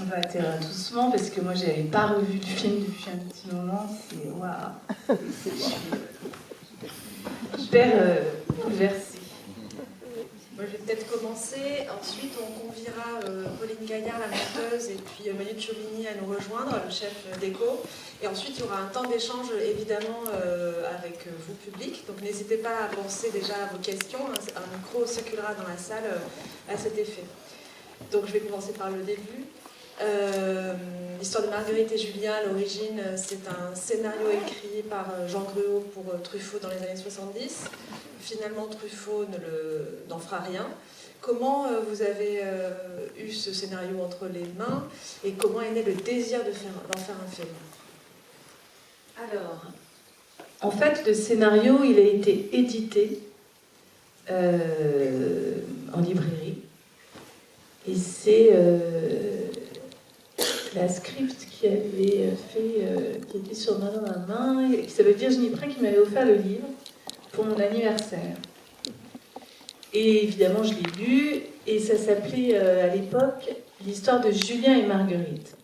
On va atterrir doucement parce que moi j'avais pas revu le film depuis un petit moment. C'est waouh, hyper bouleversée. Moi, je vais peut-être commencer. Ensuite, on conviera Pauline Gaillard, la monteuse, et puis Manu Ciolini à nous rejoindre, le chef d'éco. Et ensuite, il y aura un temps d'échange, évidemment, avec vous, public. Donc, n'hésitez pas à penser déjà à vos questions. Un micro circulera dans la salle à cet effet. Donc, je vais commencer par le début. L'histoire de Marguerite et Julien, à l'origine, c'est un scénario écrit par Jean Gruaud pour Truffaut dans les années 70. Finalement, Truffaut n'en fera rien. Comment vous avez eu ce scénario entre les mains et comment est né le désir d'en faire un film? Alors, en fait, le scénario, il a été édité en librairie. Et c'est la script qui avait fait, qui était sur ma main, qui s'appelle Virginie Pré, qui m'avait offert le livre pour mon anniversaire. Et évidemment, je l'ai lu, et ça s'appelait à l'époque l'histoire de Julien et Marguerite.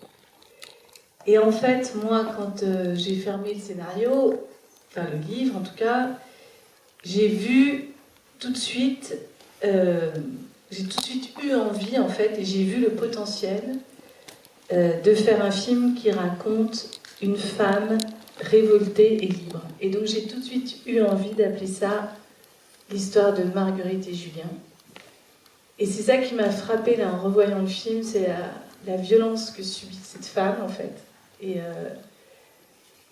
Et en fait, moi, quand j'ai fermé le scénario, enfin le livre en tout cas, j'ai vu tout de suite, j'ai tout de suite eu envie en fait, et j'ai vu le potentiel de faire un film qui raconte une femme révoltée et libre. Et donc j'ai tout de suite eu envie d'appeler ça l'histoire de Marguerite et Julien. Et c'est ça qui m'a frappée là en revoyant le film, c'est la violence que subit cette femme en fait. Et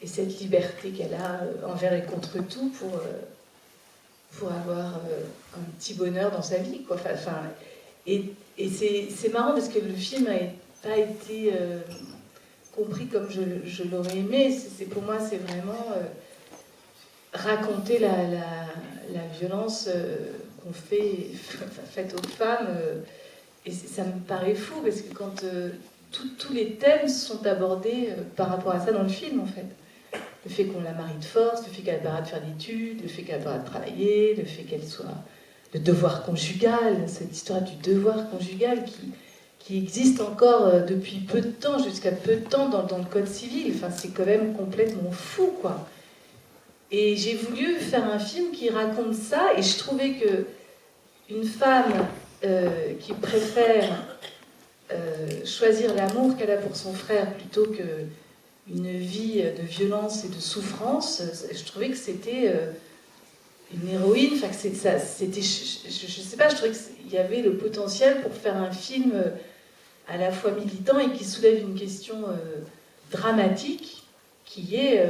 cette liberté qu'elle a envers et contre tout pour avoir un petit bonheur dans sa vie, quoi. Et c'est marrant parce que le film n'a pas été compris comme je l'aurais aimé. Pour moi, c'est vraiment raconter la violence qu'on faite aux femmes. Et ça me paraît fou parce que quand tous les thèmes sont abordés par rapport à ça dans le film, en fait. Le fait qu'on la marie de force, le fait qu'elle n'a pas le droit de faire d'études, le fait qu'elle n'a pas le droit de travailler, le fait qu'elle soit... Le devoir conjugal, cette histoire du devoir conjugal qui existe encore depuis peu de temps, jusqu'à peu de temps dans le Code civil. Enfin, c'est quand même complètement fou, quoi. Et j'ai voulu faire un film qui raconte ça, et je trouvais que une femme qui préfère choisir l'amour qu'elle a pour son frère plutôt qu'une vie de violence et de souffrance, je trouvais que c'était une héroïne, enfin que c'était, je sais pas, je trouvais qu'il y avait le potentiel pour faire un film à la fois militant et qui soulève une question dramatique qui est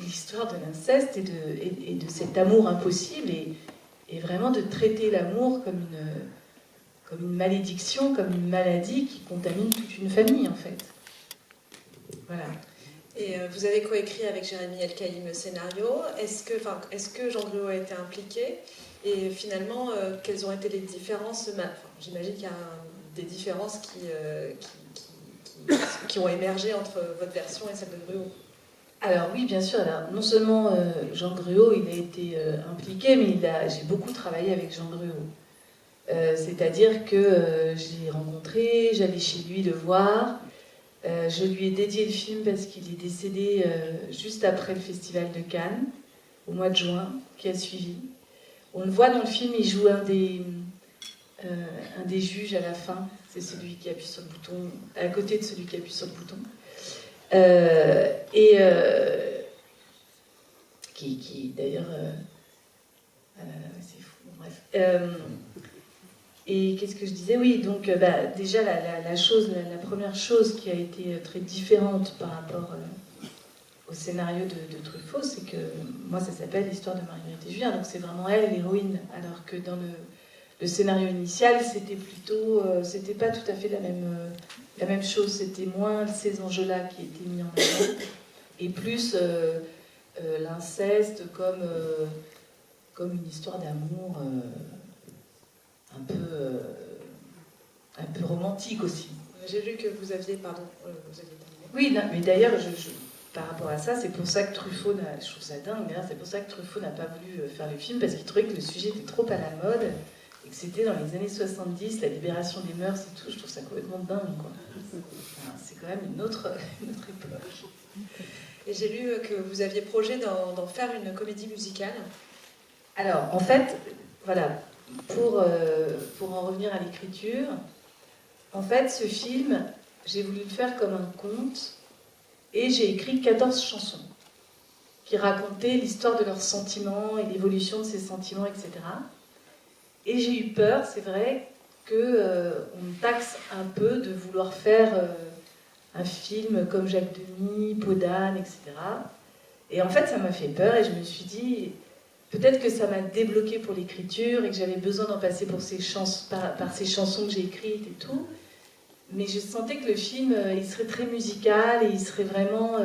l'histoire de l'inceste et de cet amour impossible et vraiment de traiter l'amour comme une malédiction, comme une maladie qui contamine toute une famille, en fait. Voilà. Et vous avez coécrit avec Jérémy Elkaïm le scénario. Est-ce que Jean Gruaud a été impliqué? Et finalement, quelles ont été les différences? J'imagine qu'il y a des différences qui ont émergé entre votre version et celle de Gruaud. Alors oui, bien sûr. Alors, non seulement Jean Gruaud, il a été impliqué, mais j'ai beaucoup travaillé avec Jean Gruaud. C'est-à-dire que je l'ai rencontré, j'allais chez lui le voir, je lui ai dédié le film parce qu'il est décédé juste après le festival de Cannes, au mois de juin, qui a suivi. On le voit dans le film, il joue un des juges à la fin, c'est celui qui appuie sur le bouton, à côté de celui qui appuie sur le bouton. Qui d'ailleurs... c'est fou, bref. Et qu'est-ce que je disais? Oui, donc déjà la première chose qui a été très différente par rapport au scénario de Truffaut, c'est que moi ça s'appelle l'histoire de Marguerite et Julien, donc c'est vraiment elle l'héroïne, alors que dans le scénario initial c'était plutôt, c'était pas tout à fait la même chose, c'était moins ces enjeux-là qui étaient mis en avant, et plus l'inceste comme une histoire d'amour un peu romantique aussi. J'ai lu que vous aviez terminé. Oui, non, mais d'ailleurs, par rapport à ça, c'est pour ça que Truffaut, je trouve ça dingue, c'est pour ça que Truffaut n'a pas voulu faire le film, parce qu'il trouvait que le sujet était trop à la mode, et c'était dans les années 70, la libération des mœurs et tout, je trouve ça complètement dingue, quoi. Enfin, c'est quand même une autre époque. Et j'ai lu que vous aviez projet d'en faire une comédie musicale. Alors, en fait, voilà, pour en revenir à l'écriture, en fait, ce film, j'ai voulu le faire comme un conte, et j'ai écrit 14 chansons qui racontaient l'histoire de leurs sentiments et l'évolution de ces sentiments, etc. Et j'ai eu peur, c'est vrai, qu'on me taxe un peu de vouloir faire un film comme Jacques Demy, Peau d'âne, etc. Et en fait, ça m'a fait peur et je me suis dit, peut-être que ça m'a débloqué pour l'écriture et que j'avais besoin d'en passer par ces chansons que j'ai écrites et tout. Mais je sentais que le film, il serait très musical et il serait vraiment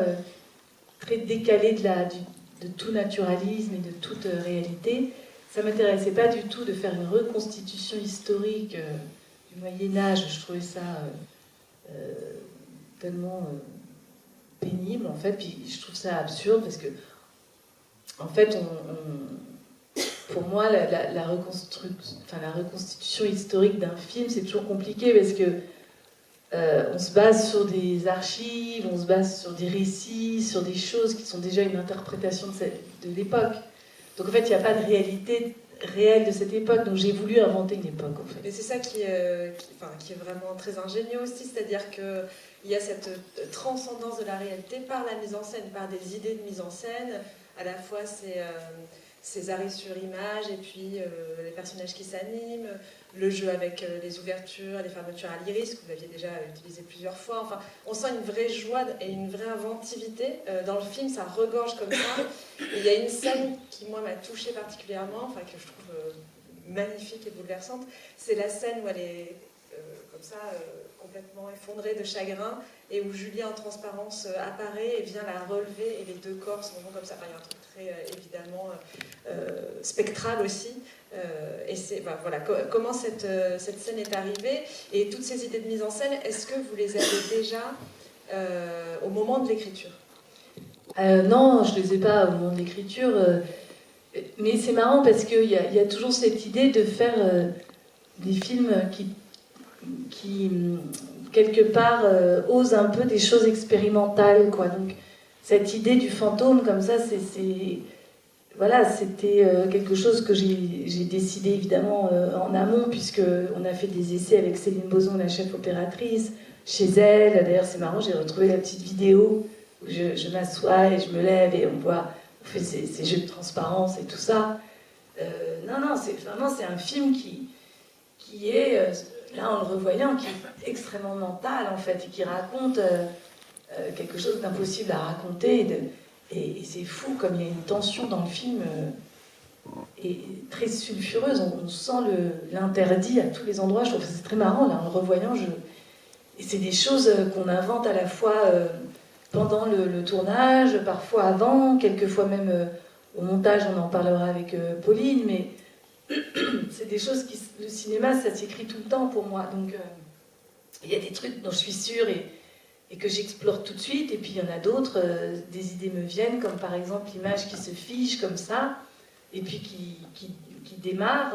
très décalé de tout naturalisme et de toute réalité. Ça ne m'intéressait pas du tout de faire une reconstitution historique du Moyen-Âge. Je trouvais ça tellement pénible, en fait. Puis je trouve ça absurde parce que, en fait, pour moi, la reconstitution historique d'un film, c'est toujours compliqué parce que on se base sur des archives, on se base sur des récits, sur des choses qui sont déjà une interprétation de l'époque. Donc en fait, il n'y a pas de réalité réelle de cette époque, donc j'ai voulu inventer une époque, en fait. Et c'est ça qui est vraiment très ingénieux aussi, c'est-à-dire qu'il y a cette transcendance de la réalité par la mise en scène, par des idées de mise en scène, à la fois ces arrêts sur image et puis les personnages qui s'animent, le jeu avec les ouvertures, les fermetures à l'iris, que vous aviez déjà utilisé plusieurs fois. Enfin, on sent une vraie joie et une vraie inventivité. Dans le film, ça regorge comme ça. Et il y a une scène qui, moi, m'a touchée particulièrement, enfin, que je trouve magnifique et bouleversante. C'est la scène où elle est comme ça, complètement effondrée de chagrin, et où Julie en transparence apparaît et vient la relever, et les deux corps sont comme ça. Enfin, il y a un truc très évidemment spectral aussi. Et c'est voilà, comment cette scène est arrivée, et toutes ces idées de mise en scène, est-ce que vous les avez déjà au moment de l'écriture? Non, je ne les ai pas au moment de l'écriture, mais c'est marrant parce qu'il y a toujours cette idée de faire des films qui quelque part osent un peu des choses expérimentales, quoi. Donc cette idée du fantôme comme ça, voilà, c'était quelque chose que j'ai décidé évidemment en amont, puisqu'on a fait des essais avec Céline Boson, la chef opératrice, chez elle. D'ailleurs, c'est marrant, j'ai retrouvé la petite vidéo où je m'assois et je me lève et on fait ces jeux de transparence et tout ça. Non, c'est un film qui est, là en le revoyant, qui est extrêmement mental en fait, et qui raconte quelque chose d'impossible à raconter. Et c'est fou comme il y a une tension dans le film et très sulfureuse. On sent l'interdit à tous les endroits. Je trouve que c'est très marrant là en le revoyant. Et c'est des choses qu'on invente à la fois pendant le tournage, parfois avant, quelquefois même au montage. On en parlera avec Pauline, mais c'est des choses le cinéma, ça s'écrit tout le temps pour moi. Donc il y a des trucs dont je suis sûre et que j'explore tout de suite, et puis il y en a d'autres, des idées me viennent, comme par exemple l'image qui se fige comme ça, et puis qui démarre.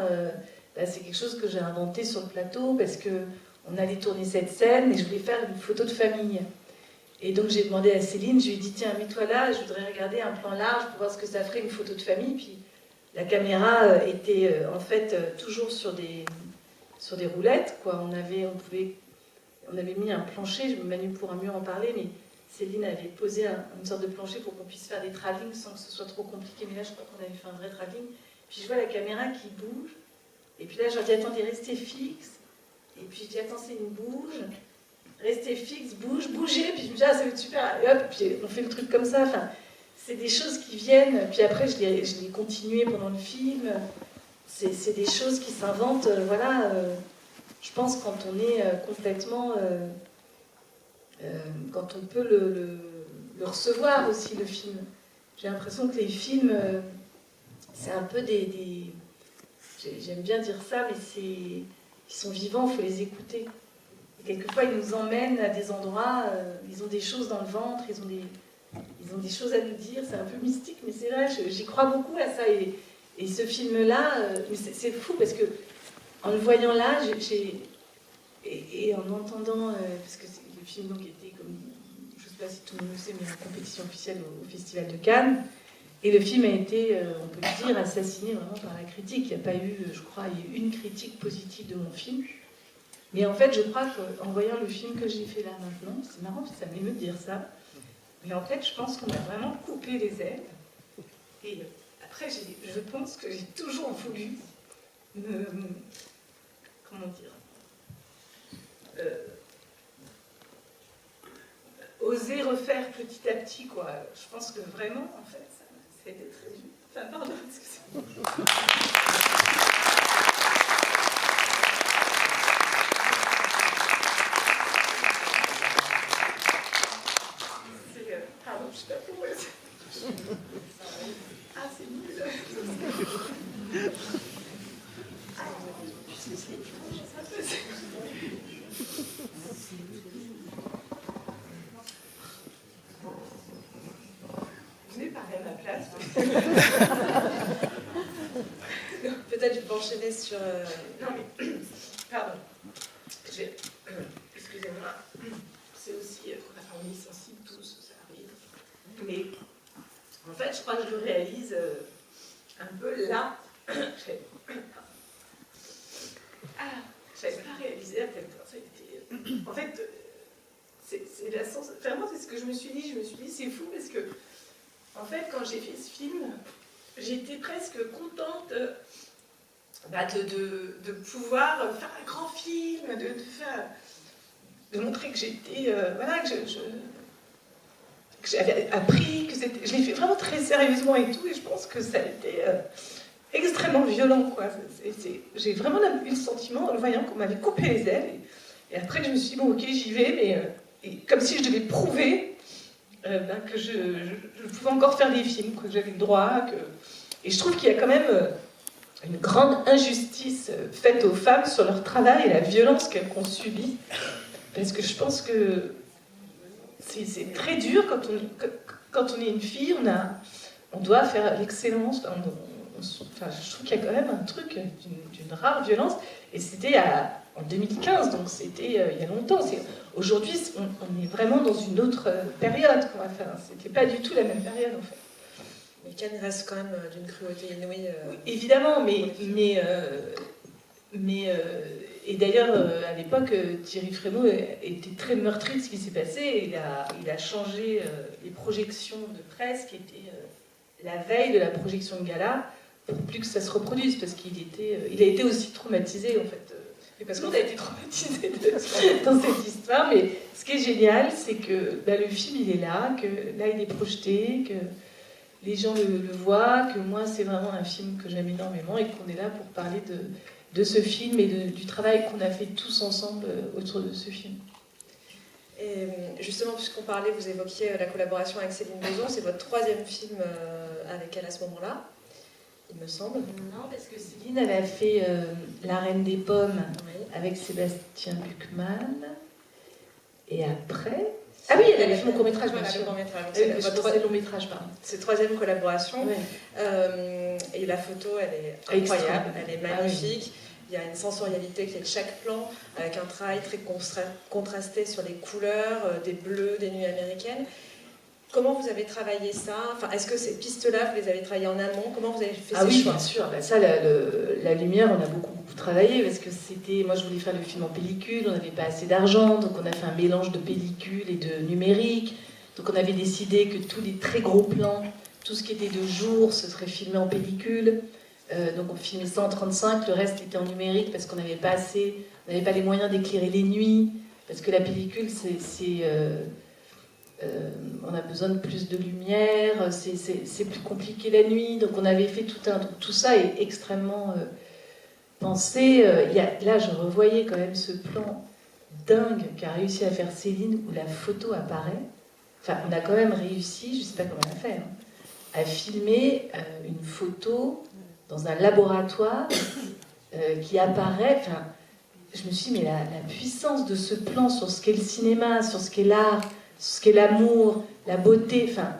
C'est quelque chose que j'ai inventé sur le plateau, parce qu'on allait tourner cette scène, et je voulais faire une photo de famille. Et donc j'ai demandé à Céline, je lui ai dit, tiens, mets-toi là, je voudrais regarder un plan large pour voir ce que ça ferait une photo de famille. Puis la caméra était en fait toujours sur des roulettes, quoi. On avait mis un plancher, Manu pourra mieux en parler, mais Céline avait posé une sorte de plancher pour qu'on puisse faire des travelling sans que ce soit trop compliqué. Mais là, je crois qu'on avait fait un vrai travelling. Puis je vois la caméra qui bouge. Et puis là, je leur dis, attendez, restez fixe. Et puis je dis, attends, Céline, bouge. Restez fixe, bougez. Puis je me dis, ah, ça va être super. Et hop, puis on fait le truc comme ça. Enfin, c'est des choses qui viennent. Puis après, je l'ai continué pendant le film. C'est des choses qui s'inventent, voilà. Je pense quand on est complètement... quand on peut le recevoir aussi, le film. J'ai l'impression que les films, c'est un peu j'aime bien dire ça, mais ils sont vivants, il faut les écouter. Et quelquefois, ils nous emmènent à des endroits, ils ont des choses dans le ventre, ils ont des choses à nous dire. C'est un peu mystique, mais c'est vrai, j'y crois beaucoup à ça. Et ce film-là, c'est fou parce que en le voyant là, et en entendant, parce que le film donc était, comme je ne sais pas si tout le monde le sait, mais en compétition officielle au Festival de Cannes. Et le film a été, on peut le dire, assassiné vraiment par la critique. Il n'y a pas eu, je crois, il y a eu une critique positive de mon film. Mais en fait, je crois qu'en voyant le film que j'ai fait là maintenant, c'est marrant parce que ça m'émeut de dire ça, mais en fait, je pense qu'on a vraiment coupé les ailes. Et après, je pense que j'ai toujours voulu me... Comment dire oser refaire petit à petit, quoi. Je pense que vraiment, en fait, ça a été très dur. Enfin, pardon, excusez-moi. Pardon, je suis pas pour Ah, c'est nul. Vous venez parler à ma place. Peut-être je peux enchaîner sur... Non mais, pardon. Excusez-moi. C'est aussi, enfin, on est sensible tous, ça arrive. Mais, en fait, je crois que je le réalise un peu là. J'avais pas réalisé à quel point ça a été... En fait, c'est la sens... Enfin, moi, c'est ce que je me suis dit. Je me suis dit, c'est fou parce que, en fait, quand j'ai fait ce film, j'étais presque contente de pouvoir faire un grand film, de montrer que j'étais... voilà, que j'avais appris, que c'était... Je l'ai fait vraiment très sérieusement et tout, et je pense que ça a été... extrêmement violent, quoi. J'ai vraiment eu le sentiment, en le voyant, qu'on m'avait coupé les ailes. Et après, je me suis dit, bon, ok, j'y vais, mais comme si je devais prouver que je pouvais encore faire des films, que j'avais le droit. Et je trouve qu'il y a quand même une grande injustice faite aux femmes sur leur travail et la violence qu'elles ont subie. Parce que je pense que c'est très dur quand on est une fille, on doit faire l'excellence. Enfin, je trouve qu'il y a quand même un truc d'une rare violence, et c'était en 2015, donc c'était il y a longtemps. Aujourd'hui, on est vraiment dans une autre période, quoi. Enfin, c'était pas du tout la même période, en fait. Mais Cannes reste quand même d'une cruauté inouïe. Oui, évidemment, et d'ailleurs, à l'époque, Thierry Frémaux était très meurtri de ce qui s'est passé, et il a changé les projections de presse, qui étaient la veille de la projection de gala, pour plus que ça se reproduise, parce qu'il a été aussi traumatisé, en fait. Et parce qu'on a été traumatisé dans cette histoire, mais ce qui est génial, c'est que le film, il est là, que là, il est projeté, que les gens le voient, que moi, c'est vraiment un film que j'aime énormément, et qu'on est là pour parler de ce film et du travail qu'on a fait tous ensemble autour de ce film. Et justement, puisqu'on parlait, vous évoquiez la collaboration avec Céline Boson, c'est votre troisième film avec elle à ce moment-là, il me semble. Non, parce que Céline, elle a fait La Reine des Pommes avec Sébastien Buchmann, et après... Ah oui, elle a fait mon court-métrage, bien sûr. C'est votre long-métrage, pardon. C'est troisième collaboration. Ouais. Et la photo, elle est incroyable, elle est magnifique. Il y a une sensorialité qui est de chaque plan, avec un travail très contrasté sur les couleurs, des bleus, des nuits américaines. Comment vous avez travaillé ça? Enfin, est-ce que ces pistes-là, vous les avez travaillées en amont? Comment vous avez fait ces choix? Bien sûr. Ça, la lumière, on a beaucoup travaillé, parce que moi, je voulais faire le film en pellicule, on n'avait pas assez d'argent, donc on a fait un mélange de pellicule et de numérique. Donc on avait décidé que tous les très gros plans, tout ce qui était de jour, ce serait filmé en pellicule. Donc on filmait ça en 35, le reste était en numérique parce qu'on n'avait pas les moyens d'éclairer les nuits, parce que la pellicule, on a besoin de plus de lumière, c'est plus compliqué la nuit, donc on avait fait tout ça est extrêmement pensé. Là, je revoyais quand même ce plan dingue qu'a réussi à faire Céline, où la photo apparaît. Enfin, on a quand même réussi, je ne sais pas comment on a fait, à filmer une photo dans un laboratoire qui apparaît. Enfin, je me suis dit, mais la puissance de ce plan sur ce qu'est le cinéma, sur ce qu'est l'art, sur ce qu'est l'amour, la beauté, enfin,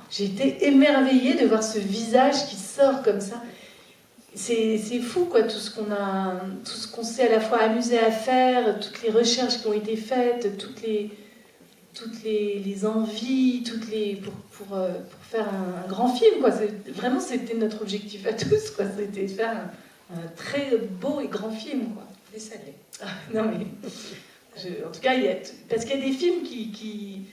j'ai été émerveillée de voir ce visage qui sort comme ça. c'est fou, quoi, tout ce qu'on s'est à la fois amusé à faire, toutes les recherches qui ont été faites, toutes les envies, pour faire un grand film, quoi. Vraiment, c'était notre objectif à tous, quoi. C'était de faire un très beau et grand film, quoi. Et ça l'est. Non, mais en tout cas, parce qu'il y a des films qui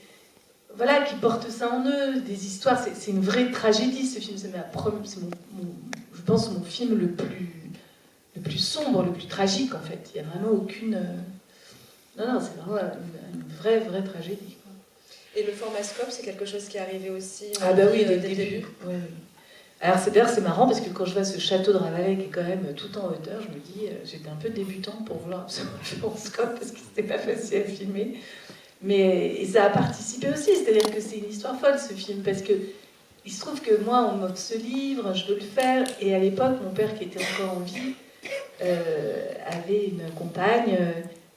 portent ça en eux, des histoires. C'est une vraie tragédie, ce film. C'est je pense, mon film le plus sombre, le plus tragique, en fait. Il n'y a vraiment aucune... Non, c'est vraiment une vraie tragédie, quoi. Et le format scope, c'est quelque chose qui est arrivé aussi Ah bah oui, dès le début. Oui. Alors c'est marrant parce que quand je vois ce château de Ravalais qui est quand même tout en hauteur, je me dis, j'étais un peu débutante pour vouloir absolument le faire en scope parce que c'était pas facile à filmer. Et ça a participé aussi, c'est-à-dire que c'est une histoire folle ce film, parce que il se trouve que moi on m'offre ce livre, je veux le faire, et à l'époque mon père qui était encore en vie avait une compagne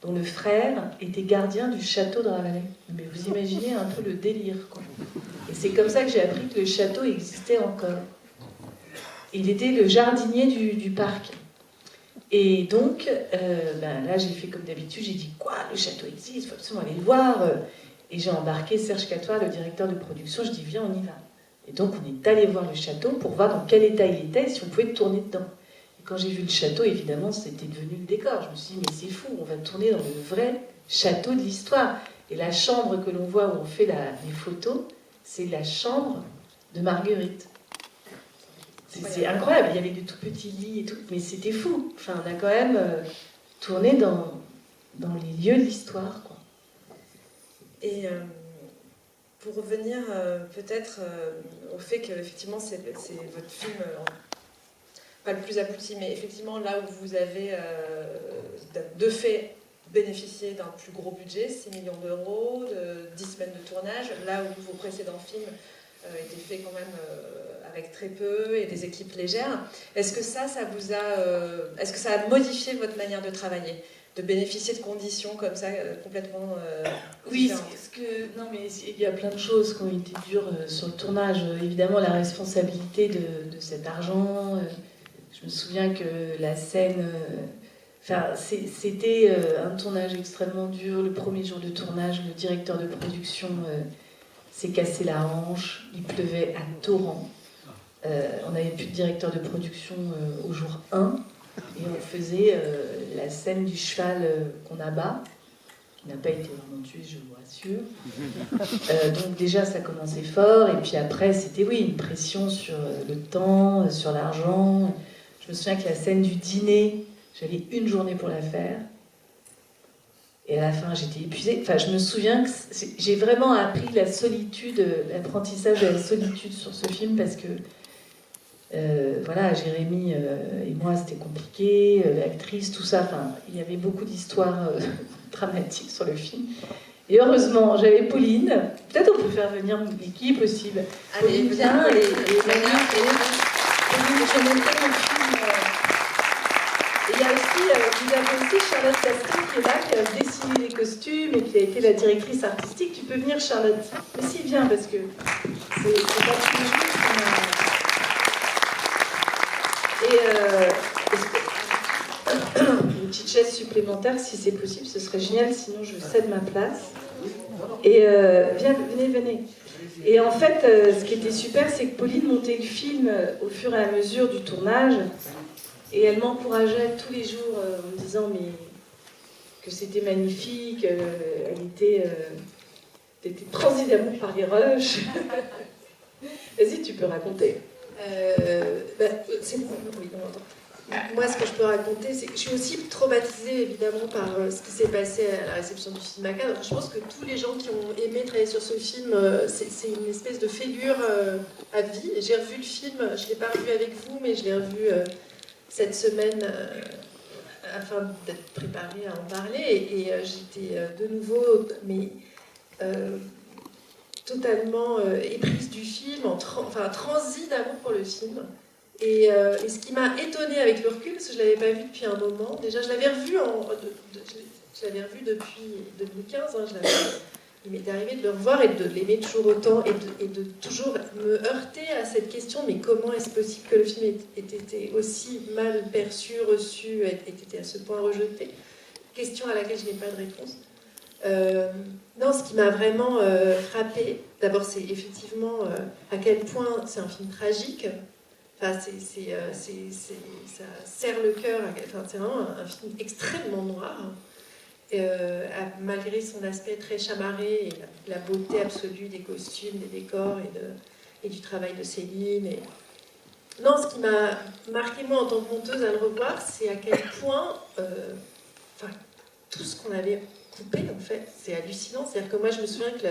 dont le frère était gardien du château de Ravalais. Mais vous imaginez un peu le délire, quoi. Et c'est comme ça que j'ai appris que le château existait encore. Il était le jardinier du parc. Et donc, là, j'ai fait comme d'habitude, j'ai dit « Quoi, le château existe, il faut absolument aller le voir !» Et j'ai embarqué Serge Catois, le directeur de production, je dis « Viens, on y va !» Et donc, on est allé voir le château pour voir dans quel état il était et si on pouvait tourner dedans. Et quand j'ai vu le château, évidemment, c'était devenu le décor. Je me suis dit « Mais c'est fou, on va tourner dans le vrai château de l'histoire !» Et la chambre que l'on voit où on fait les photos, c'est la chambre de Marguerite. C'est incroyable, il y avait de tout petits lits et tout, mais c'était fou. Enfin, on a quand même tourné dans les lieux de l'histoire, quoi. Et pour revenir peut-être au fait qu'effectivement c'est votre film, pas le plus abouti, mais effectivement là où vous avez de fait bénéficié d'un plus gros budget, 6 millions d'euros, de 10 semaines de tournage, là où vos précédents films étaient faits quand même avec très peu et des équipes légères. Est-ce que ça vous a... est-ce que ça a modifié votre manière de travailler, de bénéficier de conditions comme ça complètement Oui, différentes? non, mais il y a plein de choses qui ont été dures sur le tournage. Évidemment, la responsabilité de cet argent. Je me souviens que la scène... c'était un tournage extrêmement dur. Le premier jour de tournage, le directeur de production s'est cassé la hanche. Il pleuvait à torrent. On n'avait plus de directeur de production au jour 1. Et on faisait la scène du cheval qu'on abat, qui n'a pas été vraiment tué, je vous rassure. Donc déjà, ça commençait fort. Et puis après, c'était une pression sur le temps, sur l'argent. Je me souviens que la scène du dîner, j'avais une journée pour la faire. Et à la fin, j'étais épuisée. Enfin, je me souviens que j'ai vraiment appris la solitude, l'apprentissage de la solitude sur ce film, parce que Jérémy et moi, c'était compliqué, l'actrice, tout ça. Enfin, il y avait beaucoup d'histoires dramatiques sur le film. Et heureusement, j'avais Pauline. Peut-être on peut faire venir l'équipe aussi. Pauline vient et Pauline, je montrais mon film. Et il y a aussi, vous avez aussi Charlotte Castry qui est là, qui a dessiné les costumes et qui a été la directrice artistique. Tu peux venir, Charlotte? Mais si, viens, parce que c'est pas tous les jours qu'on a... une petite chaise supplémentaire, si c'est possible, ce serait génial, sinon je cède ma place. Et venez. Et en fait, ce qui était super, c'est que Pauline montait le film au fur et à mesure du tournage, et elle m'encourageait tous les jours en me disant que c'était magnifique, elle était transie d'amour par les rushs. Vas-y, tu peux raconter. C'est bon, oui, non. Moi, ce que je peux raconter, c'est que je suis aussi traumatisée, évidemment, par ce qui s'est passé à la réception du film Macabre. Je pense que tous les gens qui ont aimé travailler sur ce film, c'est une espèce de fêlure à vie. J'ai revu le film, je ne l'ai pas revu avec vous, mais je l'ai revu cette semaine afin d'être préparée à en parler. Et j'étais de nouveau... totalement éprise du film, transie d'amour pour le film. Et ce qui m'a étonnée avec le recul, parce que je ne l'avais pas vu depuis un moment, déjà je l'avais revu, je l'avais revu depuis 2015, hein, il m'est arrivé de le revoir et de l'aimer toujours autant et de toujours me heurter à cette question, mais comment est-ce possible que le film ait été aussi mal perçu, reçu, ait été à ce point rejeté? Question à laquelle je n'ai pas de réponse. Non, ce qui m'a vraiment frappée, d'abord c'est effectivement à quel point c'est un film tragique. Enfin, ça serre le cœur. Enfin, c'est vraiment un film extrêmement noir. Malgré son aspect très chamarré et la beauté absolue des costumes, des décors et du travail de Céline. Non, ce qui m'a marqué moi en tant que monteuse à le revoir, c'est à quel point tout ce qu'on avait coupé, en fait, c'est hallucinant. C'est-à-dire que moi, je me souviens qu'il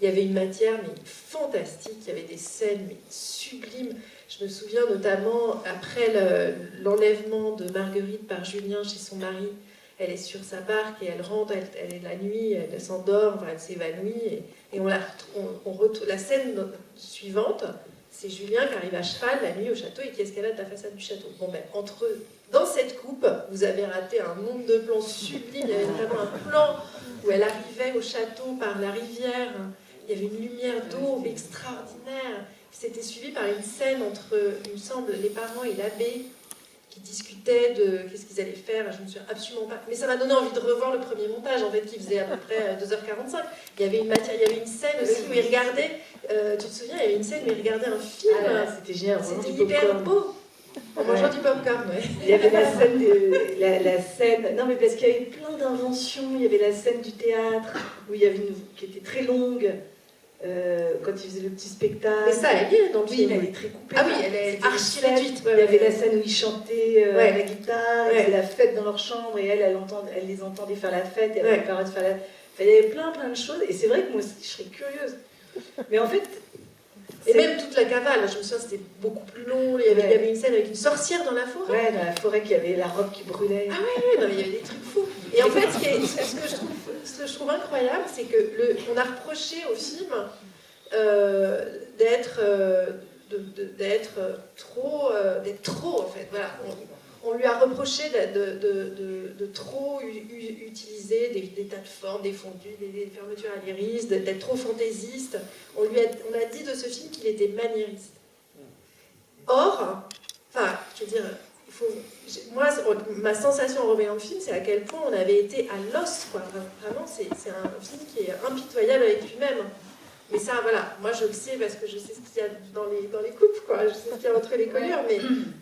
y avait une matière mais fantastique, il y avait des scènes mais sublimes. Je me souviens notamment, après l'enlèvement de Marguerite par Julien chez son mari, elle est sur sa barque et elle rentre, elle est la nuit, elle s'endort, enfin, elle s'évanouit, et la scène suivante, c'est Julien qui arrive à cheval la nuit au château et qui escalade la façade du château. Bon, ben, dans cette coupe, vous avez raté un nombre de plans sublimes. Il y avait notamment un plan où elle arrivait au château par la rivière. Il y avait une lumière d'eau extraordinaire. C'était suivi par une scène entre, il me semble, les parents et l'abbé qui discutaient de qu'est-ce qu'ils allaient faire. Je ne me souviens absolument pas. Mais ça m'a donné envie de revoir le premier montage, en fait, qui faisait à peu près 2h45. Il y avait une scène aussi où ils regardaient. Tu te souviens, il y avait une scène où ils regardaient un film. Ah, c'était génial. C'était hyper beau. En mangeant du popcorn, ouais. Il y avait la scène. Non, mais parce qu'il y avait plein d'inventions. Il y avait la scène du théâtre où il y avait qui était très longue. Quand il faisait le petit spectacle. Mais ça, elle est dans le film. Elle est très coupée. Ah oui, elle est archi réduite. Il y avait la scène où ils chantaient à la guitare, ils faisaient la fête dans leur chambre et elle les entendait faire la fête et elle préparait de faire la fête. Enfin, il y avait plein de choses et c'est vrai que moi aussi je serais curieuse. Mais en fait. Et même toute la cavale, je me souviens, c'était beaucoup plus long. Il y avait une scène avec une sorcière dans la forêt. Ouais, dans la forêt, qu'il y avait la robe qui brûlait. Ah ouais, non, mais il y avait des trucs fous. Et en fait, ce que je trouve incroyable, c'est que on a reproché au film d'être trop, en fait. Voilà. On lui a reproché de trop utiliser des tas de formes, des fondus, des fermetures à l'iris, d'être trop fantaisiste. On a dit de ce film qu'il était maniériste. Or, enfin, je veux dire, moi, ma sensation en revoyant le film, c'est à quel point on avait été à l'os, quoi. Vraiment, c'est un film qui est impitoyable avec lui-même. Mais ça, voilà, moi je le sais parce que je sais ce qu'il y a dans les coupes, quoi. Je sais ce qu'il y a entre les collures,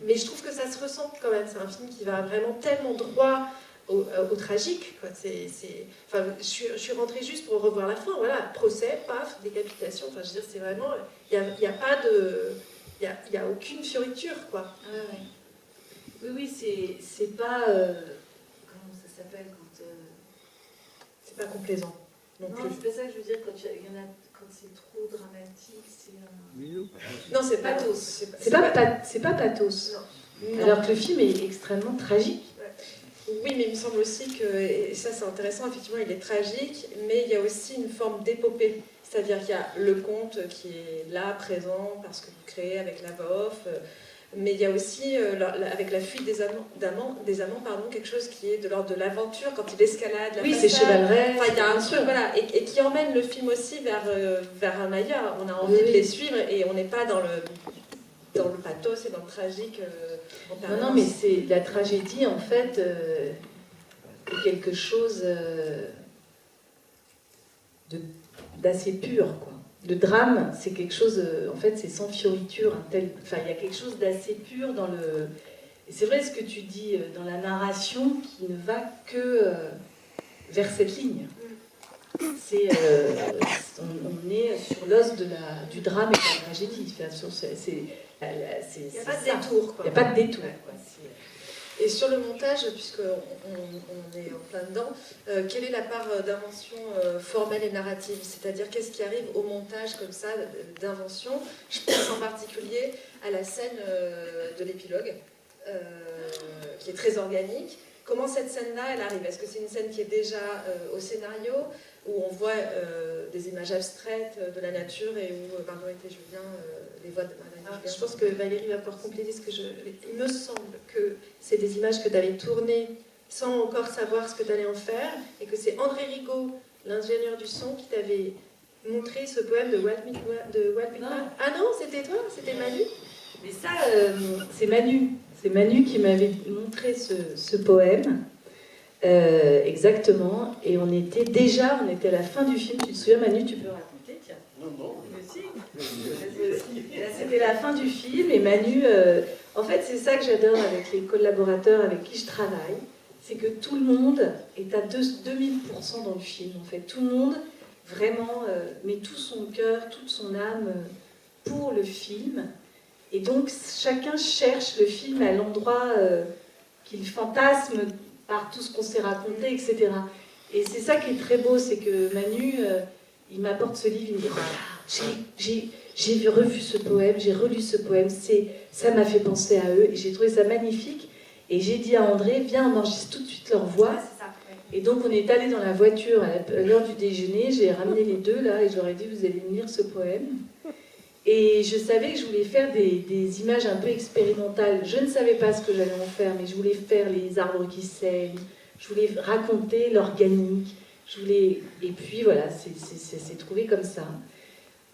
mais je trouve que ça se ressent quand même. C'est un film qui va vraiment tellement droit au tragique, quoi. Enfin, je suis rentrée juste pour revoir la fin, voilà, procès, paf, décapitation. Enfin, je veux dire, c'est vraiment, il y a pas de, il y a aucune fioriture, quoi. Oui, c'est pas, comment ça s'appelle quand c'est pas complaisant. Non, c'est pas ça que je veux dire quand c'est trop dramatique, Non, c'est pathos. C'est pas pathos. Non. Alors que le film est extrêmement tragique. Oui, mais il me semble aussi que, et ça c'est intéressant, effectivement, il est tragique, mais il y a aussi une forme d'épopée. C'est-à-dire qu'il y a le conte qui est là, présent, parce que vous créez avec la voix off, mais il y a aussi, avec la fuite des amants, quelque chose qui est de l'ordre de l'aventure, quand il escalade la façade. C'est chevaleresque. Enfin, il y a un truc, voilà, et qui emmène le film aussi vers un ailleurs. On a envie de les suivre, et on n'est pas dans le pathos et dans le tragique en permanence. Non, mais c'est la tragédie, en fait, est quelque chose d'assez pur, quoi. Le drame, c'est quelque chose, en fait, c'est sans fioriture. Enfin, il y a quelque chose d'assez pur dans le... Et c'est vrai ce que tu dis dans la narration qui ne va que vers cette ligne. C'est, on est sur l'os du drame et de la tragédie. Enfin, il n'y a pas de détour, quoi. Il n'y a pas de détour. Ouais. Et sur le montage, puisqu'on est en plein dedans, quelle est la part d'invention formelle et narrative? C'est-à-dire qu'est-ce qui arrive au montage comme ça, d'invention? Je pense en particulier à la scène de l'épilogue, qui est très organique. Comment cette scène-là, elle arrive? Est-ce que c'est une scène qui est déjà au scénario, où on voit des images abstraites de la nature et où Marguerite et Julien les voient de Marguerite et Julien? Je pense que Valérie va pouvoir compléter ce que il me semble que c'est des images que tu avais tournées sans encore savoir ce que tu allais en faire, et que c'est André Rigaud l'ingénieur du son, qui t'avait montré ce poème de Walt Whitman. Ah non, c'était toi? C'était Manu? Mais ça, c'est Manu. C'est Manu qui m'avait montré ce poème. Exactement. Et on était à la fin du film. Tu te souviens, Manu, tu peux raconter? Tiens. Non. C'était la fin du film. Et Manu, en fait, c'est ça que j'adore avec les collaborateurs avec qui je travaille. C'est que tout le monde est à 2000% dans le film. En fait, tout le monde vraiment met tout son cœur, toute son âme pour le film. Et donc, chacun cherche le film à l'endroit qu'il fantasme par tout ce qu'on s'est raconté, etc. Et c'est ça qui est très beau, c'est que Manu, il m'apporte ce livre, il me dit j'ai revu ce poème, j'ai relu ce poème, ça m'a fait penser à eux, et j'ai trouvé ça magnifique. Et j'ai dit à André, viens, on enregistre tout de suite leur voix. Ouais, c'est ça, ouais. Et donc, on est allé dans la voiture à l'heure du déjeuner, j'ai ramené les deux là, et je leur ai dit, vous allez me lire ce poème. Et je savais que je voulais faire des images un peu expérimentales. Je ne savais pas ce que j'allais en faire, mais je voulais faire les arbres qui saignent, je voulais raconter l'organique, et puis voilà, c'est trouvé comme ça.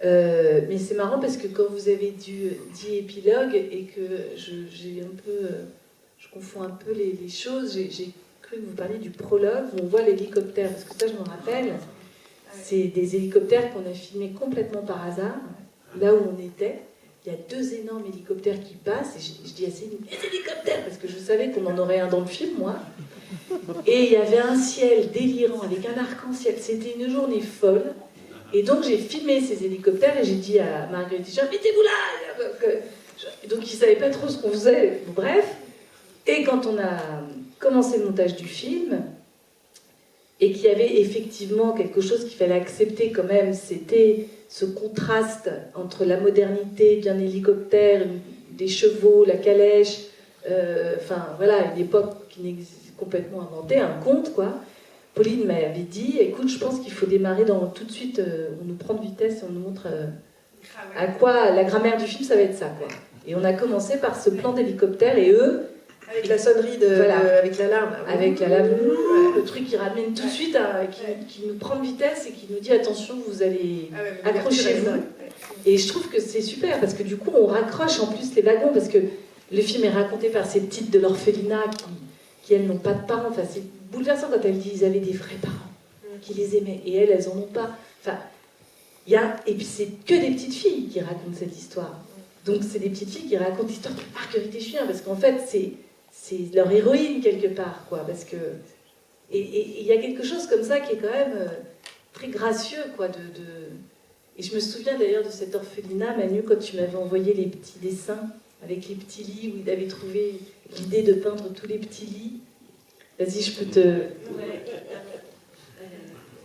Mais c'est marrant parce que quand vous avez dit épilogue et que je confonds un peu les choses, j'ai cru que vous parliez du prologue où on voit l'hélicoptère, parce que ça je me rappelle, c'est des hélicoptères qu'on a filmés complètement par hasard. Là où on était, il y a 2 énormes hélicoptères qui passent, et je dis à Céline, les hélicoptères, parce que je savais qu'on en aurait un dans le film, moi. Et il y avait un ciel délirant avec un arc-en-ciel, c'était une journée folle. Et donc j'ai filmé ces hélicoptères et j'ai dit à Marguerite, mettez-vous là. Donc ils ne savaient pas trop ce qu'on faisait, bref. Et quand on a commencé le montage du film, et qu'il y avait effectivement quelque chose qu'il fallait accepter quand même, c'était ce contraste entre la modernité d'un hélicoptère, des chevaux, la calèche, enfin voilà, une époque qui n'existe complètement inventée, un conte quoi. Pauline m'avait dit, écoute, je pense qu'il faut démarrer tout de suite, on nous prend de vitesse et on nous montre à quoi la grammaire du film, ça va être ça quoi. Et on a commencé par ce plan d'hélicoptère et eux, avec la sonnerie avec l'alarme. Avec l'alarme, le truc qui ramène tout de suite, qui nous prend de vitesse et qui nous dit attention, vous allez accrochez-vous. Et je trouve que c'est super parce que du coup, on raccroche en plus les wagons parce que le film est raconté par ces petites de l'orphelinat qui elles, n'ont pas de parents. Enfin, c'est bouleversant quand elle dit ils avaient des vrais parents qui les aimaient et elles en ont pas. Enfin, et puis c'est que des petites filles qui racontent cette histoire. Donc c'est des petites filles qui racontent l'histoire de Marguerite et Julien parce qu'en fait, c'est leur héroïne quelque part, quoi, parce que et il y a quelque chose comme ça qui est quand même très gracieux, quoi, et je me souviens d'ailleurs de cet orphelinat, Manu, quand tu m'avais envoyé les petits dessins avec les petits lits où il avait trouvé l'idée de peindre tous les petits lits. Vas-y, je peux te...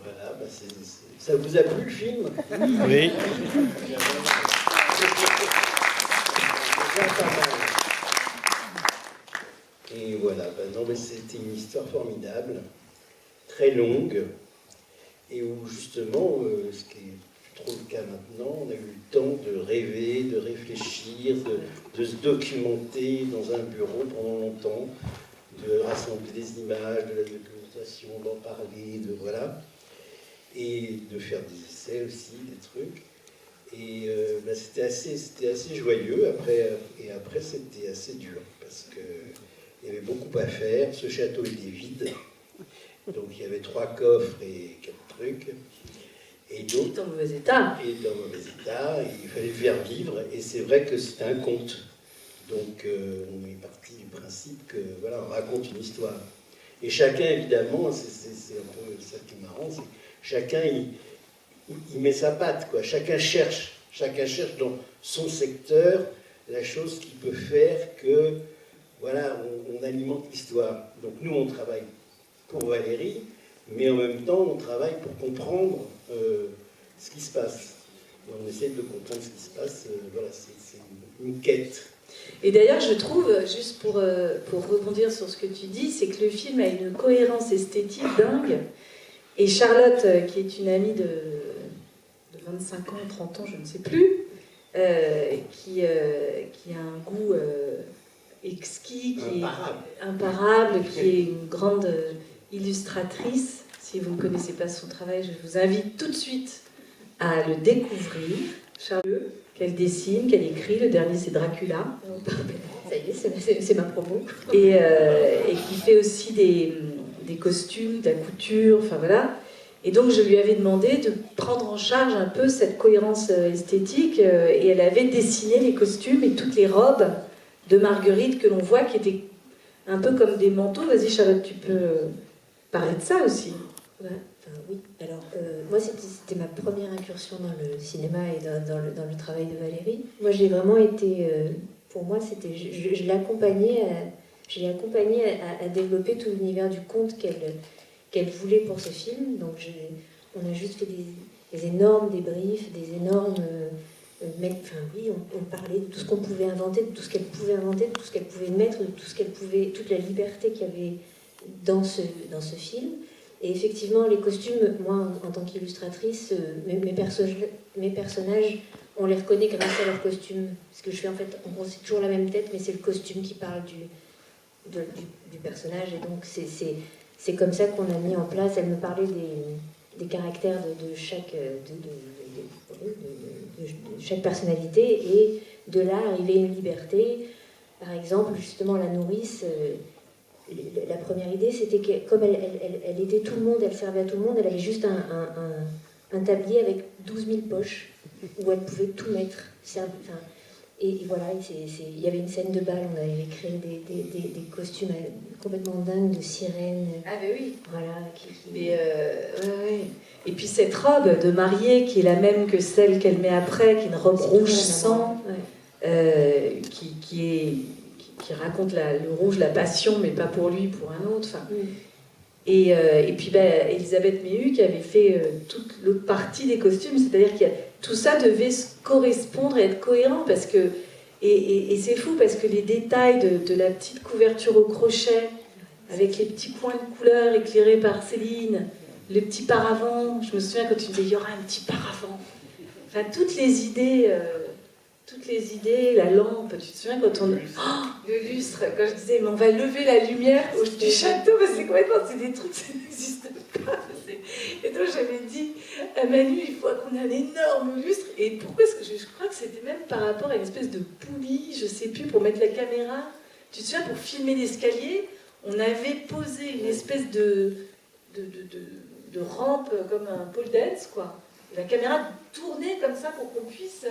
Voilà, bah ça vous a plu le film? Oui. Et voilà, non mais c'était une histoire formidable, très longue, et où justement, ce qui est plus trop le cas maintenant, on a eu le temps de rêver, de réfléchir, de se documenter dans un bureau pendant longtemps, de rassembler des images, de la documentation, d'en parler, voilà, et de faire des essais aussi, des trucs. Et c'était assez joyeux, et après c'était assez dur, parce que il y avait beaucoup à faire, ce château était vide, donc il y avait 3 coffres et 4 trucs, et donc... Il est en mauvais état. Et et il fallait le faire vivre, et c'est vrai que c'était un conte. Donc on est parti du principe que, voilà, on raconte une histoire. Et chacun, évidemment, c'est un peu ça qui est marrant, c'est chacun, il met sa patte, quoi. Chacun cherche dans son secteur la chose qui peut faire que... Voilà, on alimente l'histoire. Donc nous, on travaille pour Valérie, mais en même temps, on travaille pour comprendre ce qui se passe. Et on essaie de comprendre ce qui se passe. Voilà, c'est une quête. Et d'ailleurs, je trouve, juste pour rebondir sur ce que tu dis, c'est que le film a une cohérence esthétique dingue. Et Charlotte, qui est une amie de 25 ans, 30 ans, je ne sais plus, qui a un goût... exquis, qui est imparable, qui est une grande illustratrice, Si vous ne connaissez pas son travail, je vous invite tout de suite à le découvrir. Charles, qu'elle dessine, qu'elle écrit. Le dernier, c'est Dracula. Ça y est, c'est ma promo. Et qui fait aussi des costumes, de la couture, enfin voilà. Et donc je lui avais demandé de prendre en charge un peu cette cohérence esthétique, et elle avait dessiné les costumes et toutes les robes de Marguerite que l'on voit, qui étaient un peu comme des manteaux. Vas-y Charlotte, tu peux parler de ça aussi. Ouais, enfin, oui, alors moi c'était ma première incursion dans le cinéma et dans le travail de Valérie. Moi j'ai vraiment été, pour moi c'était, je l'ai accompagnée à développer tout l'univers du conte qu'elle voulait pour ce film. Donc on a juste fait des énormes débriefs, des énormes... enfin oui, on parlait de tout ce qu'on pouvait inventer, de tout ce qu'elle pouvait inventer, de tout ce qu'elle pouvait mettre, de tout ce qu'elle pouvait, toute la liberté qu'il y avait dans ce film. Et effectivement, les costumes, moi en tant qu'illustratrice, mes personnages, on les reconnaît grâce à leurs costumes. Parce que je fais en fait, en gros, c'est toujours la même tête, mais c'est le costume qui parle du personnage. Et donc c'est comme ça qu'on a mis en place. Elle me parlait des caractères de chaque personnalité, et de là arrivait une liberté. Par exemple, justement, la nourrice, la première idée, c'était que comme elle aidait tout le monde, elle servait à tout le monde, elle avait juste un tablier avec 12 000 poches où elle pouvait tout mettre. Et voilà, il y avait une scène de bal, on avait créé des costumes complètement dingues de sirènes. Ah ben oui. Voilà. Ouais. Et puis cette robe de mariée qui est la même que celle qu'elle met après, qui est une robe rouge sang, ouais. qui raconte le rouge, la passion, mais pas pour lui, pour un autre. Enfin, et puis Elisabeth Méhu qui avait fait toute l'autre partie des costumes, c'est-à-dire que tout ça devait se correspondre et être cohérent, parce que et c'est fou parce que les détails de la petite couverture au crochet avec les petits points de couleur éclairés par Céline, le petit paravent, je me souviens quand tu disais il y aura un petit paravent, enfin toutes les idées, la lampe, tu te souviens quand on... le lustre, quand je disais mais on va lever la lumière du château, parce que c'est complètement, c'est des trucs, ça n'existe pas. Et donc j'avais dit à Manu, il faut qu'on ait un énorme lustre. Et pourquoi est-ce que je crois que c'était même par rapport à une espèce de poulie, je sais plus, pour mettre la caméra. Tu te souviens, pour filmer l'escalier, on avait posé une espèce de rampe comme un pole dance, quoi. Et la caméra tournait comme ça pour qu'on puisse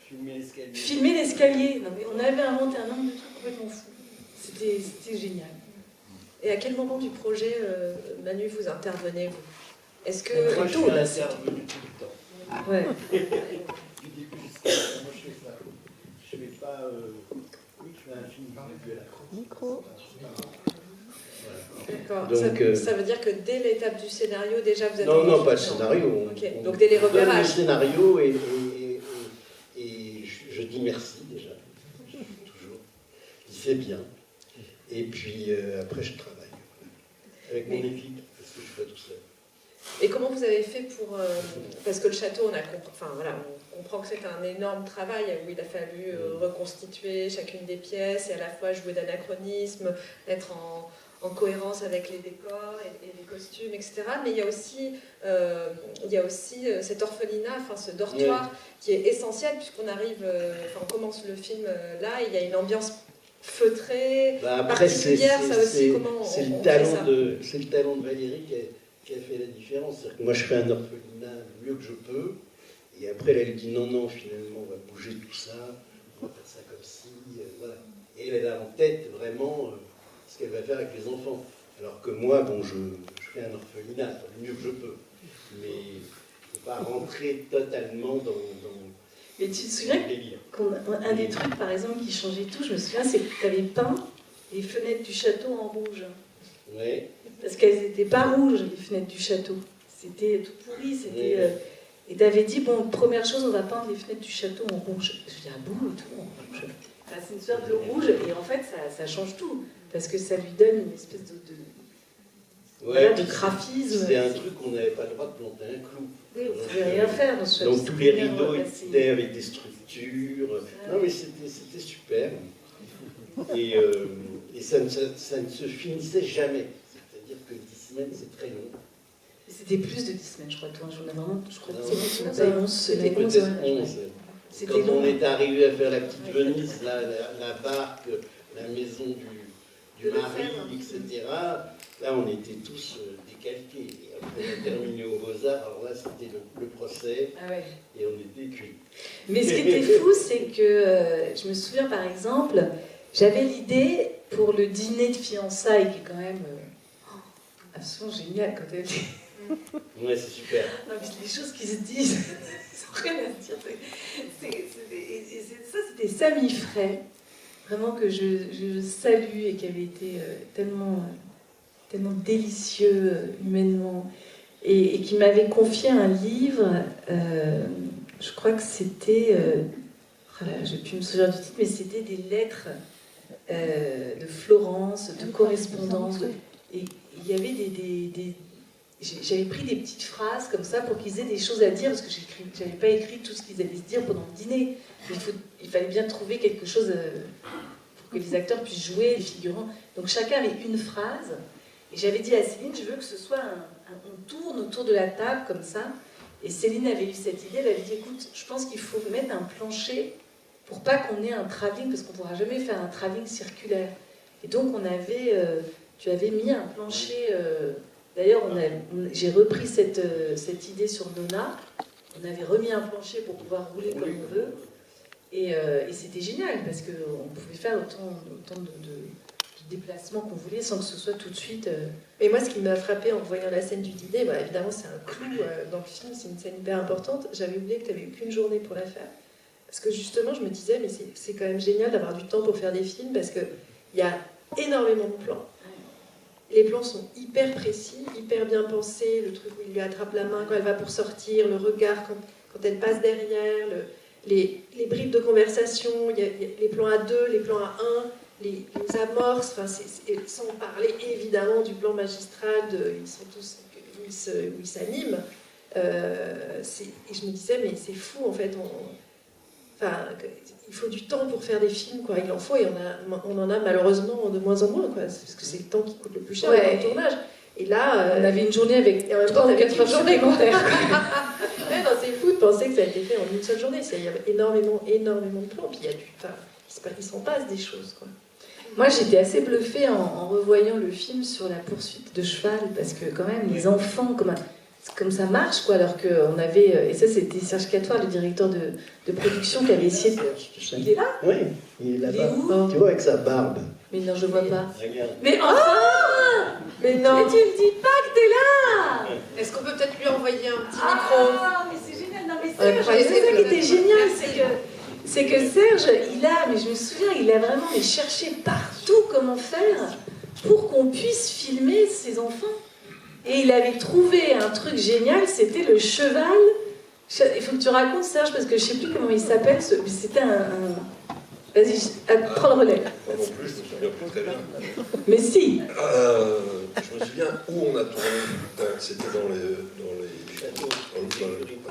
filmer l'escalier. Non, mais on avait inventé un nombre de trucs complètement fous. C'était génial. Et à quel moment du projet, Manu, vous intervenez, vous? Est-ce que... Moi, je suis intervenu tout le temps. Ouais. Du début jusqu'à la fin, moi je fais ça. Je fais pas... Oui, je fais un film de la Micro. D'accord. Donc, ça veut dire que dès l'étape du scénario, déjà, vous êtes... Non, pas le scénario. Ok. Donc dès les donne repérages. le scénario et je dis merci déjà. Toujours. Je dis c'est bien. Et puis après je travaille. Avec mon équipe, parce que je ne suis pas tout seul. Et comment vous avez fait pour... parce que le château, on comprend que c'est un énorme travail où il a fallu reconstituer chacune des pièces et à la fois jouer d'anachronisme, être en cohérence avec les décors et les costumes, etc. Mais il y a aussi cet orphelinat, ce dortoir qui est essentiel puisqu'on arrive... on commence le film là, il y a une ambiance feutrée, après, particulière, ça aussi, comment c'est on le fait ça? C'est le talent de Valérie qui a fait la différence. C'est-à-dire que moi, je fais un orphelinat le mieux que je peux, et après, elle dit non, finalement, on va bouger tout ça, on va faire ça comme ci, voilà. Et elle a en tête vraiment ce qu'elle va faire avec les enfants. Alors que moi, je fais un orphelinat le mieux que je peux, mais je ne peux pas rentrer totalement dans Mais tu te souviens qu'un des trucs, par exemple, qui changeait tout, je me souviens, c'est que tu avais peint les fenêtres du château en rouge. Ouais. Parce qu'elles n'étaient pas rouges, les fenêtres du château. C'était tout pourri. Et tu avais dit, bon, première chose, on va peindre les fenêtres du château en rouge. Je dis, ah bon, et tout, en rouge. Enfin, c'est une sorte de rouge, et en fait, ça change tout. Parce que ça lui donne une espèce de graphisme. C'était un truc qu'on n'avait pas le droit de planter un clou. Oui, on ne pouvait rien faire dans ce château. Donc tous les rideaux étaient avec des structures. Non mais c'était super. Et ça ne se finissait jamais. C'est-à-dire que 10 semaines c'est très long. C'était plus de 10 semaines, je crois. Toi, j'en ai vraiment, je crois que Non, c'est non, pas 11 c'était semaines. Peut-être 11, 11. C'était Quand on long. est arrivé à faire la petite Venise, la barque, la maison du De mari, Lefebvre. etc., là on était tous décalqués. Et après on a terminé aux Beaux-Arts, alors là c'était le procès Ah ouais. et on était cuits. Mais ce qui était fou, c'est que je me souviens par exemple, j'avais l'idée pour le dîner de fiançailles, qui est quand même absolument génial quand elle dit. Ouais, c'est super. Non, mais les choses qui se disent, ils n'ont rien à se dire. Ça, c'était Samy Frey, vraiment que je salue et qui avait été tellement délicieux humainement, et qui m'avait confié un livre, je crois que c'était, je ne vais plus me souvenir du titre, mais c'était des lettres de Florence, de correspondance, et il y avait j'avais pris des petites phrases comme ça pour qu'ils aient des choses à dire, parce que j'avais pas écrit tout ce qu'ils allaient se dire pendant le dîner. Il fallait bien trouver quelque chose pour que les acteurs puissent jouer, les figurants. Donc chacun avait une phrase, et j'avais dit à Céline, je veux que ce soit on tourne autour de la table comme ça. Et Céline avait eu cette idée, elle avait dit, écoute, je pense qu'il faut mettre un plancher pour pas qu'on ait un travelling, parce qu'on pourra jamais faire un travelling circulaire. Et donc tu avais mis un plancher... D'ailleurs, j'ai repris cette idée sur Nona. On avait remis un plancher pour pouvoir rouler comme on veut. Et c'était génial, parce qu'on pouvait faire autant de déplacements qu'on voulait sans que ce soit tout de suite... Mais moi, ce qui m'a frappé en voyant la scène du dîner, bah, évidemment, c'est un clou dans le film, c'est une scène hyper importante. J'avais oublié que tu n'avais eu qu'une journée pour la faire. Parce que justement, je me disais, mais c'est quand même génial d'avoir du temps pour faire des films, parce qu'il y a énormément de plans. Les plans sont hyper précis, hyper bien pensés, le truc où il lui attrape la main quand elle va pour sortir, le regard quand elle passe derrière, les bribes de conversation, il y a les plans à deux, les plans à un, les amorces, sans parler évidemment du plan magistral ils sont tous où ils s'animent. Et je me disais, mais c'est fou en fait, il faut du temps pour faire des films, quoi. Il en faut, et on en a malheureusement de moins en moins, quoi. Parce que c'est le temps qui coûte le plus cher dans le tournage. Et là, on avait une journée avec et en même temps, 3 ou 4 heures supplémentaires. Ouais, non, c'est fou de penser que ça a été fait en une seule journée. Il y a énormément de plans, puis il s'en passe des choses, quoi. Moi, j'étais assez bluffée en revoyant le film sur la poursuite de cheval, parce que quand même, les enfants, comme ça marche, quoi, alors qu'on avait... Et ça, c'était Serge Catoire, le directeur de production, qui avait essayé de... Il est là? Oui, il est là-bas. Il est où? Tu vois, avec sa barbe. Mais non, je vois pas. Regarde. Mais enfin! Mais non! Mais tu me dis pas que t'es là! Est-ce qu'on peut peut-être lui envoyer un petit micro? Ah, mais c'est génial! Non, mais Ouais, Serge, c'est ça qui était génial, Merci. c'est que Serge, mais je me souviens, il a vraiment cherché partout comment faire pour qu'on puisse filmer ses enfants. Et il avait trouvé un truc génial, c'était le cheval. Il faut que tu racontes, Serge, parce que je ne sais plus comment il s'appelle. Mais c'était Vas-y, prends le relais. Moi non plus, je me souviens plus très bien. Mais si. Je me souviens où on a tourné. C'était dans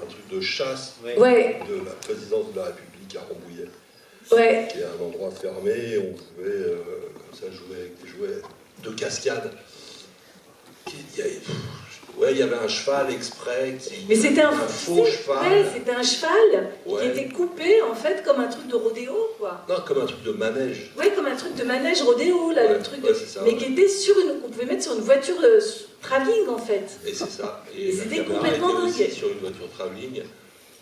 un truc de chasse Ouais, de la présidence de la République à Rambouillet, ouais. qui est un endroit fermé. On pouvait comme ça jouer avec des jouets de cascade. Il y avait un cheval exprès Mais c'était un faux cheval. Ouais, c'était un cheval qui Ouais. était coupé en fait comme un truc de rodéo, quoi. Non, comme un truc de manège. Ouais, comme un truc de manège rodéo, là, Ouais, le truc. ouais, c'est ça, mais ouais. qui était qu'on pouvait mettre sur une voiture travelling en fait. Et c'est ça. Et Et la c'était caméra complètement était aussi dingue. sur une voiture travelling.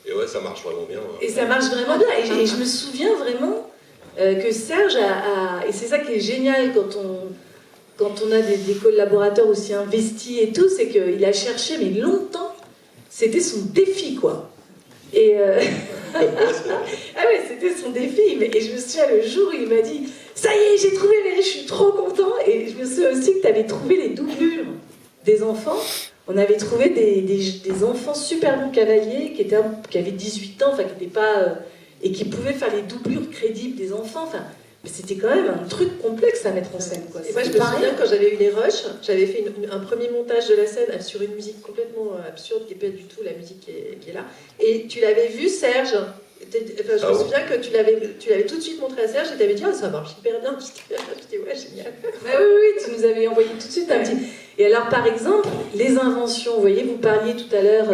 Et ouais, ça marche vraiment bien. Ouais. Et ça marche vraiment bien. Et je me souviens vraiment que Serge et c'est ça qui est génial quand on a des collaborateurs aussi investis et tout, c'est qu'il a cherché, mais longtemps, c'était son défi, quoi. Et ah ouais, c'était son défi. Et je me souviens le jour où il m'a dit, ça y est, j'ai trouvé, je suis trop content. Et je me souviens aussi que tu avais trouvé les doublures des enfants. On avait trouvé des enfants super bons cavaliers qui avaient 18 ans, enfin qui n'étaient pas... et qui pouvaient faire les doublures crédibles des enfants. Enfin, mais c'était quand même un truc complexe à mettre en scène, quoi. Et moi, je me souviens, quand j'avais eu les rushs, j'avais fait un premier montage de la scène sur une musique complètement absurde, qui n'est pas du tout la musique qui est là. Et tu l'avais vu, Serge. Enfin, je me souviens que tu l'avais tout de suite montré à Serge et tu avais dit, oh, ça marche hyper bien. Je dis, ouais, génial. Bah oui, tu nous avais envoyé tout de suite un petit... Et alors, par exemple, les inventions, vous voyez, vous parliez tout à l'heure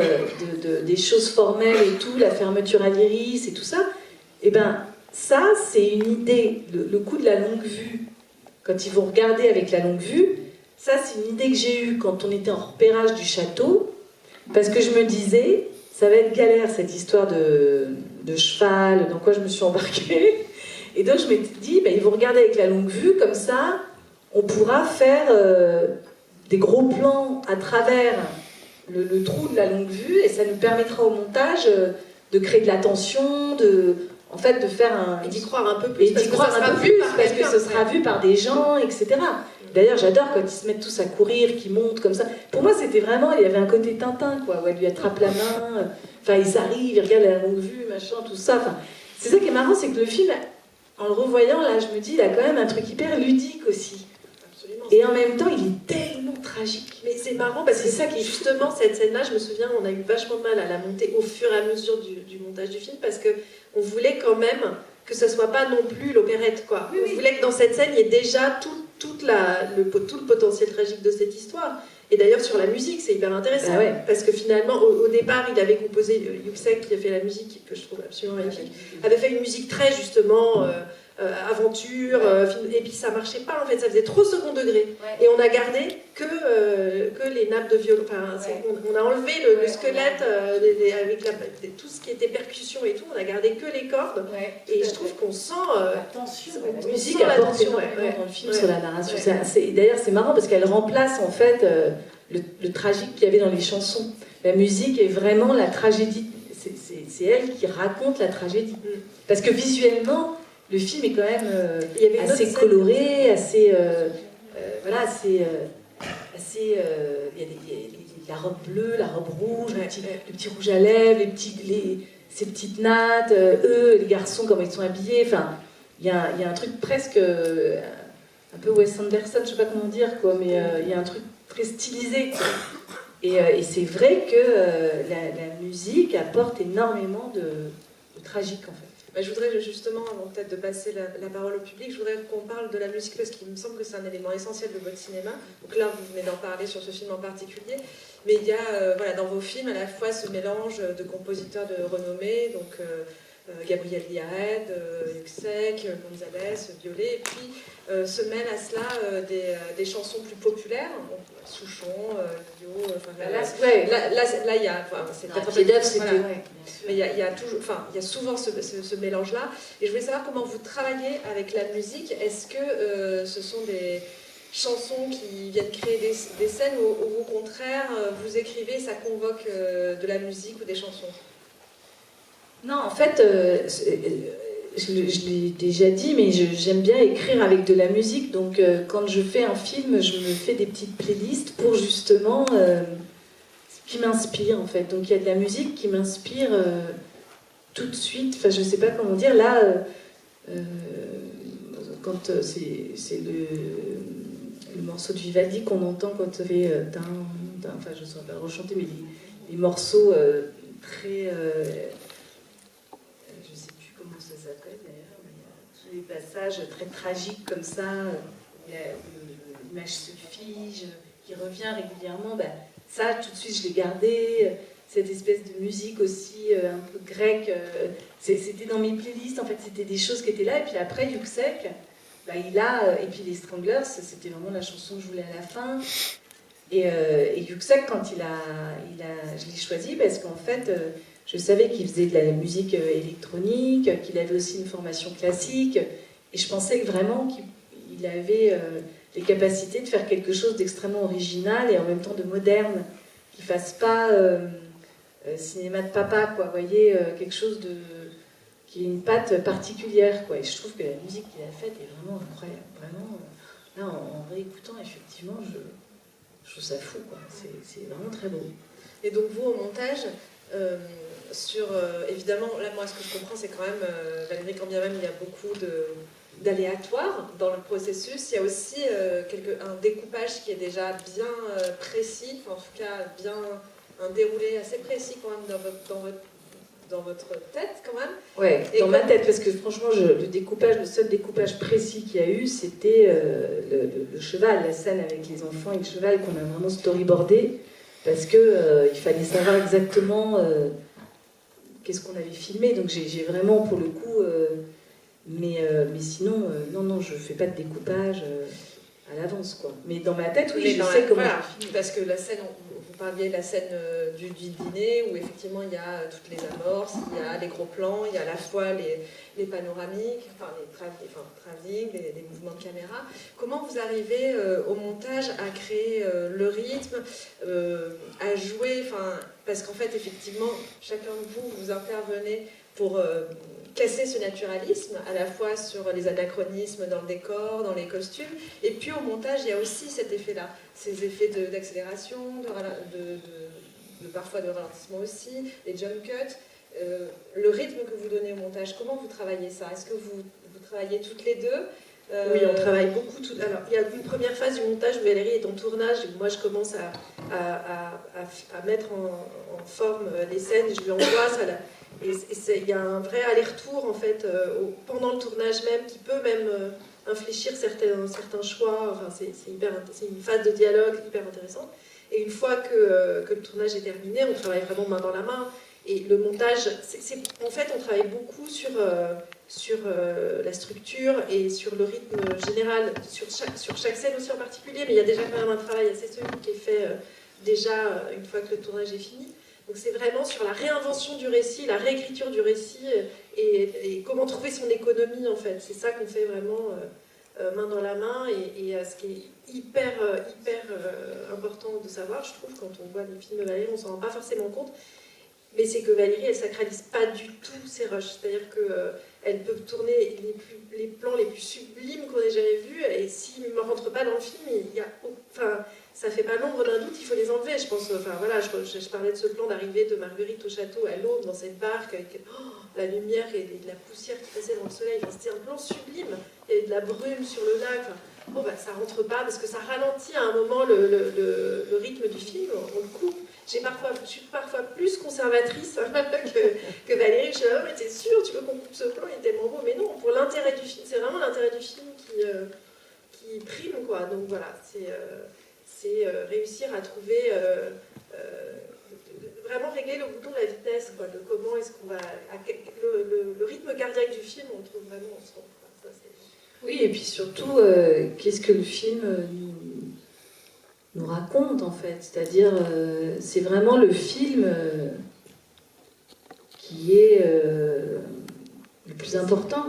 des choses formelles et tout, la fermeture à l'iris et tout ça. Eh bien, ça, c'est une idée, le coup de la longue vue. Quand ils vont regarder avec la longue vue, ça, c'est une idée que j'ai eue quand on était en repérage du château, parce que je me disais, ça va être galère cette histoire de cheval, dans quoi je me suis embarquée. Et donc, je m'étais dit, ils vont regarder avec la longue vue, comme ça, on pourra faire des gros plans à travers le trou de la longue vue, et ça nous permettra au montage de créer de la tension, en fait, de faire un... Et d'y croire un peu plus, parce que ce sera vu par des gens, etc. D'ailleurs, j'adore quand ils se mettent tous à courir, qu'ils montent comme ça. Pour moi, c'était vraiment... Il y avait un côté Tintin, quoi, où elle lui attrape la main, enfin, ils arrivent, ils regardent la longue vue, machin, tout ça. Enfin, c'est ça qui est marrant, c'est que le film, en le revoyant, là, je me dis, il a quand même un truc hyper ludique aussi. Absolument. Et en même temps, il est tellement tragique. Mais c'est marrant parce que C'est ça qui est justement, cette scène-là, je me souviens, on a eu vachement de mal à la monter au fur et à mesure du montage du film, parce qu'on voulait quand même que ce soit pas non plus l'opérette, quoi. On voulait que dans cette scène, il y ait déjà tout le potentiel tragique de cette histoire. Et d'ailleurs, sur la musique, c'est hyper intéressant. Ah ouais. Parce que finalement, au départ, il avait composé, Yuxek, qui a fait la musique, que je trouve absolument magnifique, avait fait une musique très, justement, aventure, film, et puis ça marchait pas, en fait, ça faisait trop second degré. Et on a gardé que les nappes de violon. Enfin, on a enlevé le squelette avec tout ce qui était percussion et tout, on a gardé que les cordes. Et je trouve qu'on sent La musique apporte énormément dans le film sur la narration. D'ailleurs, c'est marrant parce qu'elle remplace en fait le tragique qu'il y avait dans les chansons. La musique est vraiment la tragédie. C'est elle qui raconte la tragédie. Parce que visuellement, le film est quand même assez coloré, assez... il y a la robe bleue, la robe rouge, le petit rouge à lèvres, ces petites nattes, eux, les garçons, comment ils sont habillés. Enfin, il y a un truc presque un peu Wes Anderson, je sais pas comment dire, quoi, mais il y a un truc très stylisé. Et c'est vrai que la musique apporte énormément de tragique, en fait. Je voudrais justement, avant peut-être de passer la parole au public, je voudrais qu'on parle de la musique parce qu'il me semble que c'est un élément essentiel de votre cinéma. Donc là, vous venez d'en parler sur ce film en particulier, mais il y a dans vos films à la fois ce mélange de compositeurs de renommée, donc Gabriel Yared, Yuxek, Gonzalez, Violet, et puis se mêlent à cela des chansons plus populaires, Souchon, Bio, là il y a, c'est peut-être un peu d'œuvre, c'était mais il y a toujours, il y a souvent ce mélange-là. Et je voulais savoir comment vous travaillez avec la musique. Est-ce que ce sont des chansons qui viennent créer des scènes ou au contraire, vous écrivez, ça convoque de la musique ou des chansons? Non, en fait, je l'ai déjà dit, mais j'aime bien écrire avec de la musique. Donc, quand je fais un film, je me fais des petites playlists pour justement... qui m'inspire en fait. Donc il y a de la musique qui m'inspire tout de suite. Enfin, je sais pas comment dire. Là, quand c'est le morceau de Vivaldi qu'on entend quand il fait enfin, je ne saurais pas rechanter, mais les morceaux très... je ne sais plus comment ça s'appelle d'ailleurs, mais tous les passages très tragiques comme ça, l'image se fige, qui revient régulièrement. Ça, tout de suite, je l'ai gardé. Cette espèce de musique aussi un peu grecque. C'était dans mes playlists, en fait, c'était des choses qui étaient là. Et puis après, Yuxek, et puis les Stranglers, c'était vraiment la chanson que je voulais à la fin. Et Yuxek, quand je l'ai choisi parce qu'en fait, je savais qu'il faisait de la musique électronique, qu'il avait aussi une formation classique. Et je pensais que vraiment qu'il avait... les capacités de faire quelque chose d'extrêmement original et en même temps de moderne, qui ne fasse pas cinéma de papa, quoi, vous voyez, quelque chose qui ait une patte particulière, quoi. Et je trouve que la musique qu'il a faite est vraiment incroyable, vraiment. Là, en réécoutant, effectivement, je trouve ça fou, quoi. C'est vraiment très beau. Et donc vous, au montage, évidemment, là, moi, ce que je comprends, c'est quand même, Valérie, quand bien même, il y a beaucoup d'aléatoires dans le processus. Il y a aussi un découpage qui est déjà bien précis, en tout cas bien un déroulé assez précis quand même dans dans votre tête quand même. Ouais, Et dans ma tête, parce que franchement, le seul découpage précis qu'il y a eu, c'était le cheval, la scène avec les enfants et le cheval qu'on a vraiment storyboardé, parce que il fallait savoir exactement qu'est-ce qu'on avait filmé. Donc j'ai vraiment, pour le coup, mais sinon, non, je fais pas de découpage à l'avance, quoi. Mais dans ma tête, oui, Mais je sais comment voilà, je filme. parce que la scène, vous parliez de la scène du dîner où effectivement il y a toutes les amorces, il y a les gros plans, il y a à la fois les panoramiques, enfin travelling, les mouvements de caméra. Comment vous arrivez au montage à créer le rythme, à jouer, parce qu'en fait effectivement chacun de vous intervenez pour casser ce naturalisme, à la fois sur les anachronismes dans le décor, dans les costumes, et puis au montage, il y a aussi cet effet-là, ces effets d'accélération, parfois de ralentissement aussi, les jump cuts, le rythme que vous donnez au montage, comment vous travaillez ça? Est-ce que vous travaillez toutes les deux? Oui, on travaille beaucoup. Alors, il y a une première phase du montage où Valérie est en tournage, et moi je commence à mettre en forme les scènes, je lui envoie ça. Il y a un vrai aller-retour en fait pendant le tournage même qui peut même infléchir certains choix. Enfin, c'est une phase de dialogue hyper intéressante. Et une fois que le tournage est terminé, on travaille vraiment main dans la main. Et le montage, en fait, on travaille beaucoup sur la structure et sur le rythme général, sur chaque scène aussi en particulier. Mais il y a déjà quand même un travail assez solide qui est fait déjà une fois que le tournage est fini. Donc c'est vraiment sur la réinvention du récit, la réécriture du récit et comment trouver son économie en fait. C'est ça qu'on fait vraiment main dans la main et ce qui est hyper important de savoir, je trouve, quand on voit les films de Valérie, on s'en rend pas forcément compte, mais c'est que Valérie, elle sacralise pas du tout ses rushs. C'est-à-dire qu'elle peut tourner les plans les plus sublimes qu'on ait jamais vus et s'ils ne rentrent pas dans le film, ça fait pas l'ombre d'un doute, il faut les enlever, je pense. Enfin voilà, je parlais de ce plan d'arrivée de Marguerite au château à l'aube dans cette barque avec la lumière et de la poussière qui passait dans le soleil. Enfin, c'était un plan sublime. Il y avait de la brume sur le lac. Enfin, ça rentre pas parce que ça ralentit à un moment le rythme du film. On le coupe. Je suis parfois plus conservatrice que Valérie. Je suis là, mais t'es sûre, tu veux qu'on coupe ce plan, il est tellement beau. Mais non, pour l'intérêt du film, c'est vraiment l'intérêt du film qui prime, quoi. Donc voilà, c'est réussir à trouver, vraiment régler le bouton de la vitesse, quoi, de comment est-ce qu'on va... Le rythme cardiaque du film, on le trouve vraiment ensemble. Ça, oui, et puis surtout, qu'est-ce que le film nous raconte, en fait? C'est-à-dire, c'est vraiment le film qui est le plus important.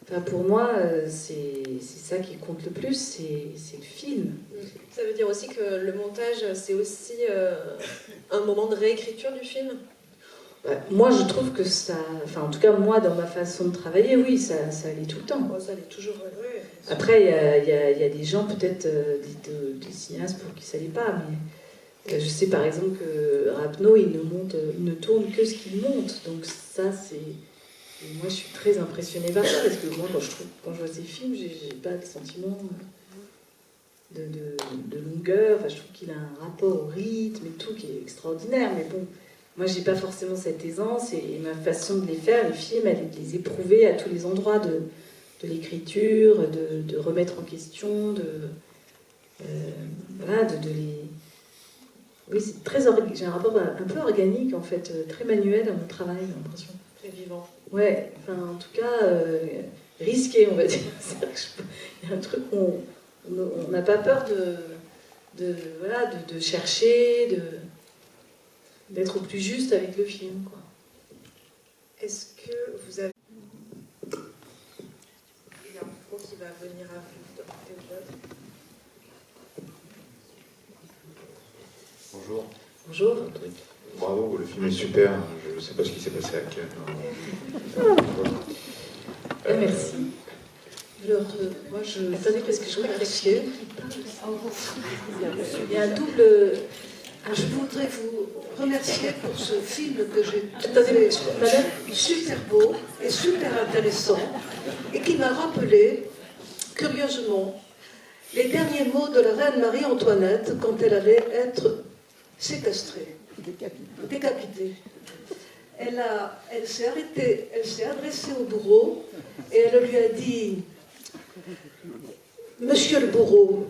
Enfin, pour moi, c'est ça qui compte le plus, c'est le film. Ça veut dire aussi que le montage, c'est aussi un moment de réécriture du film? Moi, je trouve que ça... Enfin, en tout cas, moi, dans ma façon de travailler, oui, ça allait tout le temps. Oh, ça allait toujours, ouais. Après, il y a des gens, peut-être, des cinéastes pour qui ça l'est pas, mais je sais, par exemple, que Rapneau, il ne tourne que ce qu'il monte. Donc ça, c'est... Et moi, je suis très impressionnée par ça, parce que moi, quand je vois ces films, j'ai pas de sentiment de longueur. Enfin, je trouve qu'il a un rapport au rythme et tout qui est extraordinaire. Mais bon, moi, j'ai pas forcément cette aisance et ma façon de les faire, les films, elle est de les éprouver à tous les endroits de l'écriture, de remettre en question, voilà, de les... Oui, c'est très... J'ai un rapport un peu organique, en fait, très manuel à mon travail, j'ai l'impression. Très vivant. Ouais, enfin, en tout cas, risqué, on va dire. Il y a un truc où on n'a pas peur de chercher, d'être au plus juste avec le film, quoi. Est-ce que vous avez... Il y a un micro qui va venir à vous. Bonjour. Bonjour. Bravo, le film est super. Je ne sais pas ce qui s'est passé à Cannes. Merci. Alors, moi, Attendez, parce que je crois qu'il y a un double... Je voudrais vous remercier pour ce film que j'ai Attendez, trouvé madame. super beau et super intéressant et qui m'a rappelé, curieusement, les derniers mots de la reine Marie-Antoinette quand elle allait être séquestrée, décapitée. Elle elle s'est arrêtée, elle s'est adressée au bourreau et elle lui a dit « Monsieur le bourreau,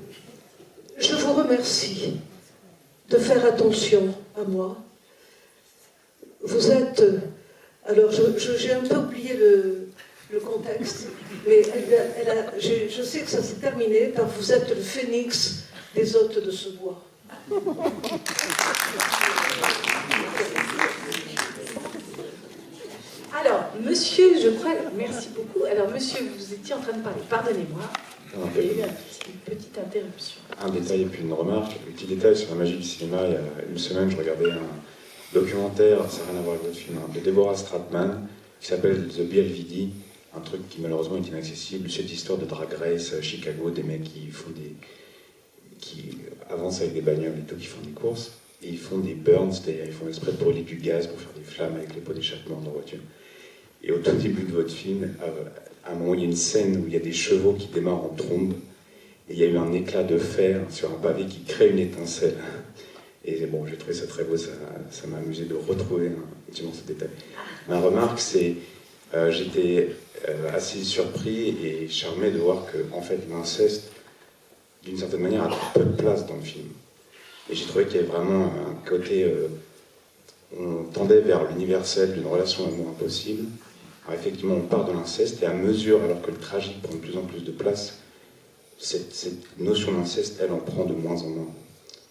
je vous remercie de faire attention à moi. Vous êtes... » Alors, j'ai un peu oublié le contexte, mais je sais que ça s'est terminé par « Vous êtes le phénix des hôtes de ce bois ». Alors, monsieur, je crois... Merci beaucoup. Alors, monsieur, vous étiez en train de parler. Pardonnez-moi. Il y a eu une petite interruption. Un détail et puis une remarque. Le petit détail sur la magie du cinéma, il y a une semaine, je regardais un documentaire, ça n'a rien à voir avec votre film, de Deborah Stratman, qui s'appelle The BLVD, un truc qui malheureusement est inaccessible. Cette histoire de Drag Race à Chicago, des mecs qui avancent avec des bagnoles et tout, qui font des courses, et ils font des burns, c'est-à-dire ils font exprès de brûler du gaz pour faire des flammes avec les pots d'échappement dans la voiture. Et au tout début de votre film, à un moment, il y a une scène où il y a des chevaux qui démarrent en trombe, et il y a eu un éclat de fer sur un pavé qui crée une étincelle. Et bon, j'ai trouvé ça très beau, ça m'a amusé de retrouver effectivement ce détail. Ma remarque, c'est j'étais assez surpris et charmé de voir que en fait, l'inceste, d'une certaine manière, a peu de place dans le film. Et j'ai trouvé qu'il y avait vraiment un côté... on tendait vers l'universel d'une relation d'amour impossible. Alors effectivement, on part de l'inceste, et à mesure, alors que le tragique prend de plus en plus de place, cette notion d'inceste, elle en prend de moins en moins.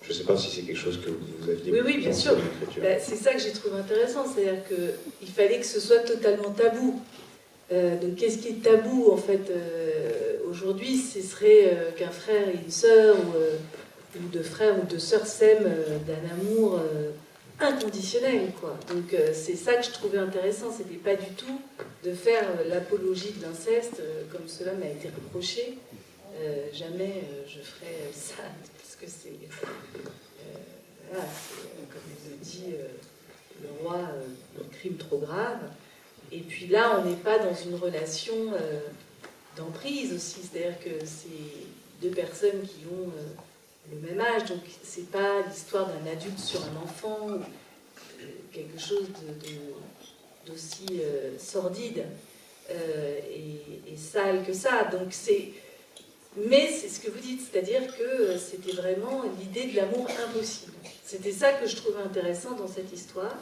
Je ne sais pas si c'est quelque chose que vous aviez... Oui, bien sûr. C'est ça que j'ai trouvé intéressant, c'est-à-dire qu'il fallait que ce soit totalement tabou. Donc qu'est-ce qui est tabou, en fait, aujourd'hui? Ce serait qu'un frère et une sœur, ou deux frères ou deux sœurs s'aiment d'un amour inconditionnel, quoi. Donc c'est ça que je trouvais intéressant, c'était pas du tout de faire l'apologie de l'inceste, comme cela m'a été reproché. Jamais je ferais ça, parce que c'est... voilà, comme je le dis, le roi d'un crime trop grave. Et puis là, on n'est pas dans une relation d'emprise aussi, c'est-à-dire que c'est deux personnes qui ont le même âge, donc c'est pas l'histoire d'un adulte sur un enfant, quelque chose d'aussi sordide et sale que ça. Donc mais c'est ce que vous dites, c'est-à-dire que c'était vraiment l'idée de l'amour impossible. C'était ça que je trouvais intéressant dans cette histoire.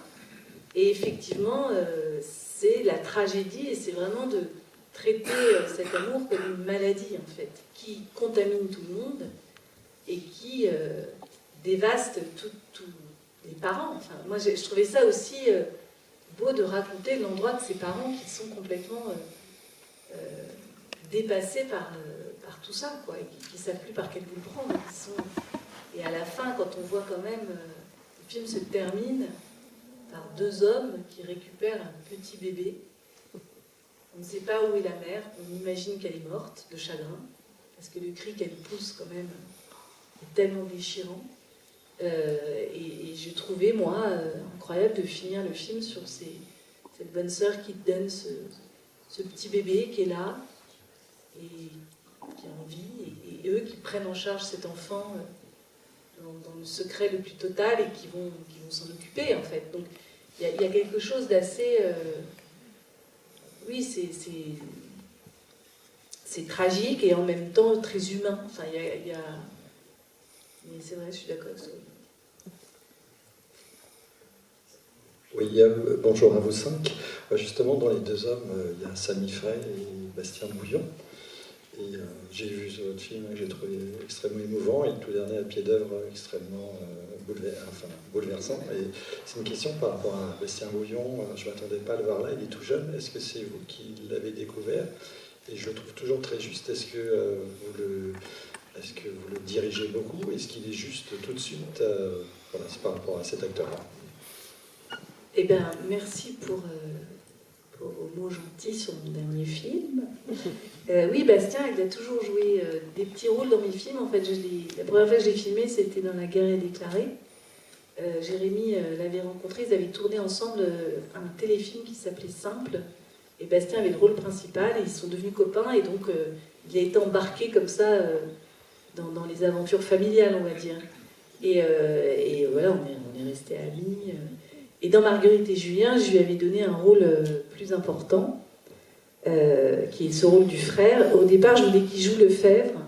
Et effectivement, c'est la tragédie, et c'est vraiment de traiter cet amour comme une maladie, en fait, qui contamine tout le monde et qui dévaste tous les parents. Enfin, moi, je trouvais ça aussi beau de raconter l'endroit de ces parents qui sont complètement dépassés par tout ça, quoi, et qui ne savent plus par quel bout le prendre. Et à la fin, quand on voit quand même, le film se termine par deux hommes qui récupèrent un petit bébé. On ne sait pas où est la mère, on imagine qu'elle est morte de chagrin, parce que le cri qu'elle pousse quand même est tellement déchirant. Et j'ai trouvé, moi, incroyable de finir le film sur cette bonne sœur qui donne ce petit bébé qui est là, et qui a envie, et eux qui prennent en charge cet enfant dans le secret le plus total et qui vont s'en occuper, en fait. Donc, il y a quelque chose d'assez... oui, c'est tragique et en même temps très humain. Enfin, il y a... Mais c'est vrai, je suis d'accord avec ça. Oui, bonjour à vous cinq. Justement, dans les deux hommes, il y a Samy Frey et Bastien Bouillon. Et j'ai vu votre film que j'ai trouvé extrêmement émouvant, et le tout dernier à pied d'œuvre extrêmement bouleversant. Et c'est une question par rapport à Bastien Bouillon. Je ne m'attendais pas à le voir là, il est tout jeune. Est-ce que c'est vous qui l'avez découvert? Et je le trouve toujours très juste. Est-ce que vous le dirigez beaucoup? Est-ce qu'il est juste tout de suite? Voilà, c'est par rapport à cet acteur-là. Eh bien, merci pour vos mots gentils sur mon dernier film. Oui, Bastien, il a toujours joué des petits rôles dans mes films. En fait, la première fois que j'ai filmé, c'était dans La guerre est déclarée. Jérémy l'avait rencontré, ils avaient tourné ensemble un téléfilm qui s'appelait Simple. Et Bastien avait le rôle principal, et ils sont devenus copains, et donc il a été embarqué comme ça dans les aventures familiales, on va dire. Et voilà, on est restés amis. Et dans Marguerite et Julien, je lui avais donné un rôle plus important, qui est ce rôle du frère. Au départ, je voulais qu'il joue Lefebvre,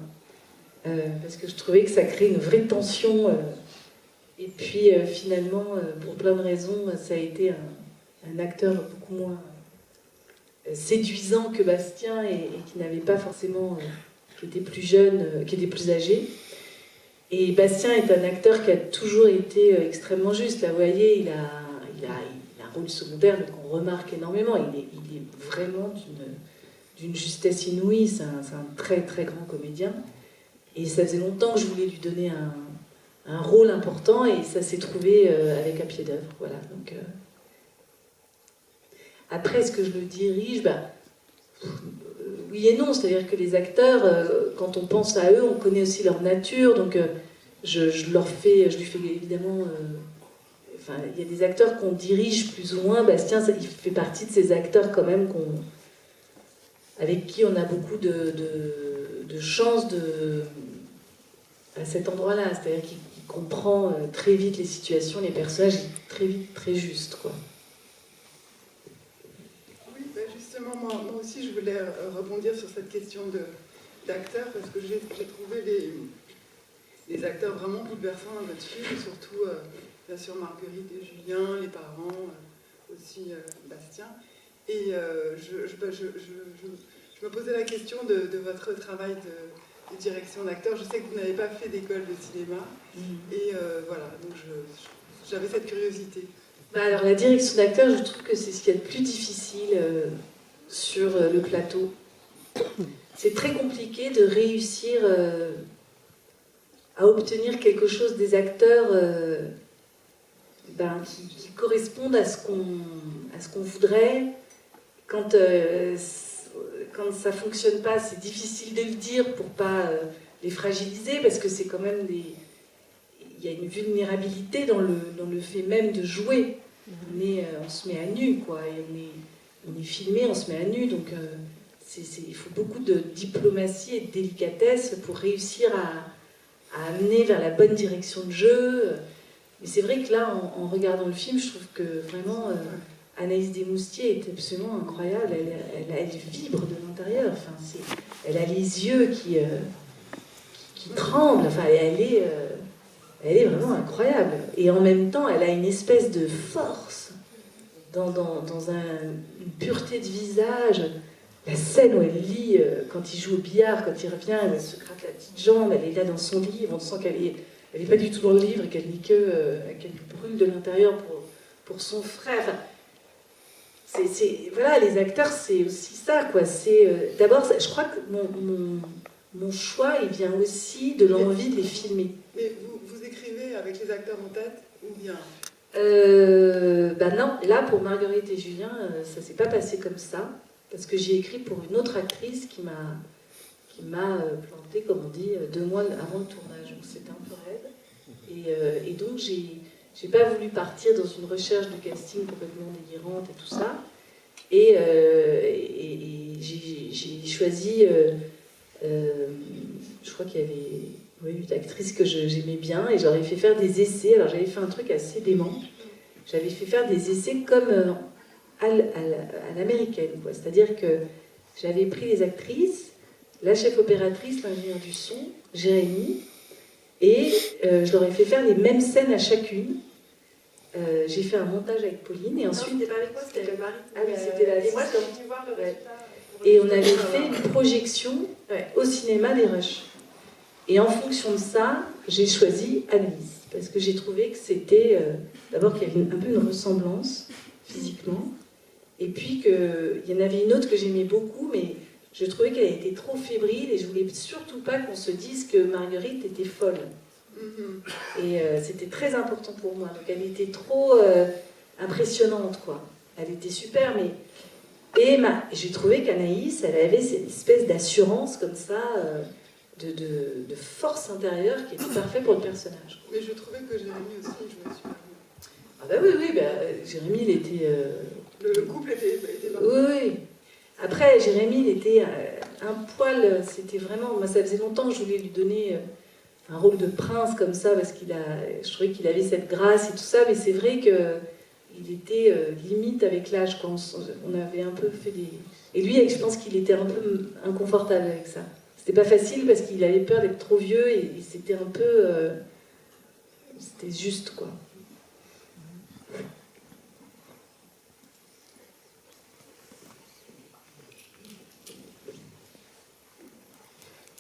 parce que je trouvais que ça crée une vraie tension. Et puis finalement, pour plein de raisons, ça a été un acteur beaucoup moins séduisant que Bastien et qui n'avait pas forcément, qui était plus jeune, qui était plus âgé. Et Bastien est un acteur qui a toujours été extrêmement juste. Là, vous voyez, il a un rôle secondaire, mais qu'on remarque énormément. Il est vraiment d'une justesse inouïe. C'est un très très grand comédien. Et ça faisait longtemps que je voulais lui donner un rôle important, et ça s'est trouvé avec Un pied d'œuvre. Voilà. Donc, après, est-ce que je le dirige? Oui et non. C'est-à-dire que les acteurs, quand on pense à eux, on connaît aussi leur nature. Donc, je lui fais évidemment. Il y a des acteurs qu'on dirige plus ou moins. Bastien, il fait partie de ces acteurs quand même avec qui on a beaucoup de chance à cet endroit-là. C'est-à-dire qu'il comprend très vite les situations, les personnages, très vite, très juste, quoi. Oui, justement, moi aussi, je voulais rebondir sur cette question d'acteurs, parce que j'ai trouvé les acteurs vraiment bouleversants dans votre film, surtout, bien sûr, Marguerite et Julien, les parents, aussi Bastien. Et je me posais la question de votre travail de direction d'acteur. Je sais que vous n'avez pas fait d'école de cinéma. Et voilà, donc j'avais cette curiosité. Alors la direction d'acteur, je trouve que c'est ce qu'il y a de plus difficile sur le plateau. C'est très compliqué de réussir à obtenir quelque chose des acteurs qui correspondent à ce qu'on voudrait. Quand ça fonctionne pas, c'est difficile de le dire pour pas les fragiliser, parce que c'est quand même il y a une vulnérabilité dans le fait même de jouer. On se met à nu, quoi, et on est filmé, on se met à nu, donc il faut beaucoup de diplomatie et de délicatesse pour réussir à amener vers la bonne direction de jeu. Mais c'est vrai que là, en regardant le film, je trouve que vraiment Anaïs Desmoustiers est absolument incroyable. Elle vibre de l'intérieur. Enfin, elle a les yeux qui tremblent. Enfin, elle est vraiment incroyable. Et en même temps, elle a une espèce de force dans une pureté de visage. La scène où elle lit, quand il joue au billard, quand il revient, elle se gratte la petite jambe, elle est là dans son livre, on sent qu'elle n'est pas du tout dans le livre et qu'elle brûle de l'intérieur pour son frère. Enfin, voilà, les acteurs, c'est aussi ça, quoi. D'abord, je crois que mon choix, il vient aussi de l'envie de les filmer. Mais vous écrivez avec les acteurs en tête, ou bien non, là, pour Marguerite et Julien, ça s'est pas passé comme ça. Parce que j'ai écrit pour une autre actrice qui m'a planté, comme on dit, 2 mois avant le tournage. Donc c'était un peu raide. Et donc j'ai pas voulu partir dans une recherche de casting complètement délirante et tout ça. Et j'ai choisi, je crois qu'il y avait une actrice que j'aimais bien, et j'aurais fait faire des essais. Alors j'avais fait un truc assez dément. J'avais fait faire des essais comme à l'américaine, quoi. C'est-à-dire que j'avais pris les actrices, la chef opératrice, l'ingénieur du son, Jérémy, et je leur ai fait faire les mêmes scènes à chacune. J'ai fait un montage avec Pauline, et ensuite... Non, c'était pas avec moi, c'était avec Marie. Ah oui, c'était la... Et moi, je suis venue voir le résultat. Et on avait fait une projection au cinéma des Rushs. Et en fonction de ça, j'ai choisi Anaïs, parce que j'ai trouvé que c'était... D'abord qu'il y avait un peu une ressemblance, physiquement, et puis qu'il y en avait une autre que j'aimais beaucoup, mais je trouvais qu'elle était trop fébrile, et je voulais surtout pas qu'on se dise que Marguerite était folle. Et c'était très important pour moi. Donc elle était trop impressionnante, quoi. Elle était super, mais... Et j'ai trouvé qu'Anaïs, elle avait cette espèce d'assurance comme ça, de force intérieure qui était parfait pour le personnage. Mais je trouvais que Jérémy aussi jouait super bien. Ah bah oui, Jérémy, il était... Le couple était parfait. Oui. Après, Jérémy, il était un poil... C'était vraiment... Moi, ça faisait longtemps que je voulais lui donner un rôle de prince comme ça, parce je trouvais qu'il avait cette grâce et tout ça, mais c'est vrai que il était limite avec l'âge, quoi. On avait un peu fait des... Et lui, je pense qu'il était un peu inconfortable avec ça. C'était pas facile parce qu'il avait peur d'être trop vieux et c'était un peu... c'était juste, quoi.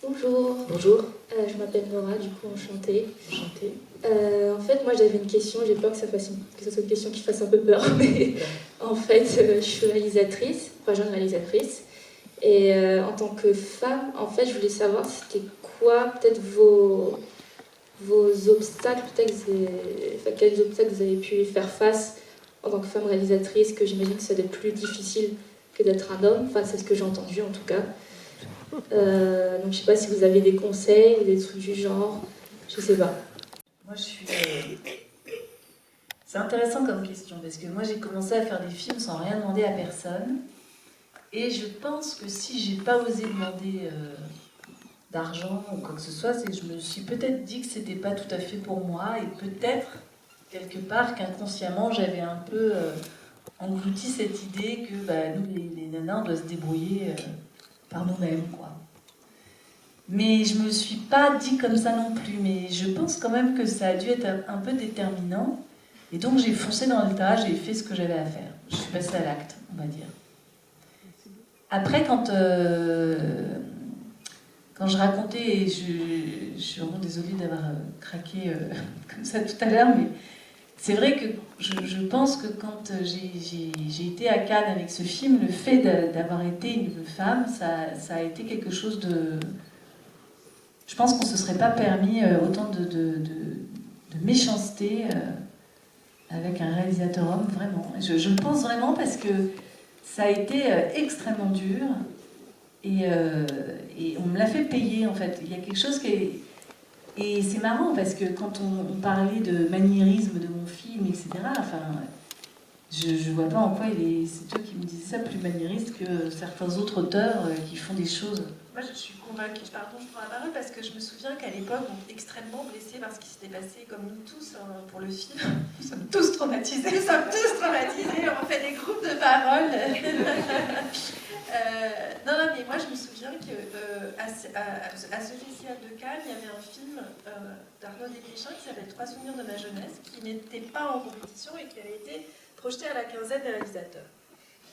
Bonjour. Bonjour. Je m'appelle Nora, du coup enchantée. Enchantée. En fait, moi j'avais une question, j'ai peur que ça soit une question qui fasse un peu peur, mais en fait, je suis réalisatrice, enfin jeune réalisatrice, et en tant que femme, en fait, je voulais savoir c'était quoi peut-être vos obstacles, peut-être quels obstacles vous avez pu faire face en tant que femme réalisatrice, que j'imagine que ça doit être plus difficile que d'être un homme, enfin c'est ce que j'ai entendu en tout cas. Donc je sais pas si vous avez des conseils ou des trucs du genre, je sais pas. Moi je suis... C'est intéressant comme question parce que moi j'ai commencé à faire des films sans rien demander à personne et je pense que si j'ai pas osé demander d'argent ou quoi que ce soit, c'est que je me suis peut-être dit que c'était pas tout à fait pour moi et peut-être quelque part qu'inconsciemment j'avais un peu englouti cette idée que nous les nanas on doit se débrouiller par nous-mêmes, quoi. Mais je me suis pas dit comme ça non plus, mais je pense quand même que ça a dû être un peu déterminant. Et donc j'ai foncé dans le tas, j'ai fait ce que j'avais à faire. Je suis passée à l'acte, on va dire. Après, quand je racontais, et je suis vraiment désolée d'avoir craqué comme ça tout à l'heure, mais c'est vrai que je pense que quand j'ai été à Cannes avec ce film, le fait d'avoir été une femme, ça a été quelque chose de... Je pense qu'on ne se serait pas permis autant de méchanceté avec un réalisateur homme, vraiment. Je le pense vraiment parce que ça a été extrêmement dur et on me l'a fait payer, en fait. Il y a quelque chose qui est... Et c'est marrant parce que quand on parlait de maniérisme de mon film, etc., enfin, je vois pas en quoi c'est toi qui me disais ça, plus maniériste que certains autres auteurs qui font des choses. Moi, je suis convaincue, pardon, je prends la parole parce que je me souviens qu'à l'époque, on était extrêmement blessés par ce qui s'était passé, comme nous tous, pour le film. Nous sommes tous traumatisés. Nous sommes tous traumatisés, on fait des groupes de parole. Non, mais moi, je me souviens qu'à ce festival de Cannes, il y avait un film d'Arnaud Desplechin qui s'appelle 3 souvenirs de ma jeunesse, qui n'était pas en compétition et qui avait été projeté à la quinzaine des réalisateurs.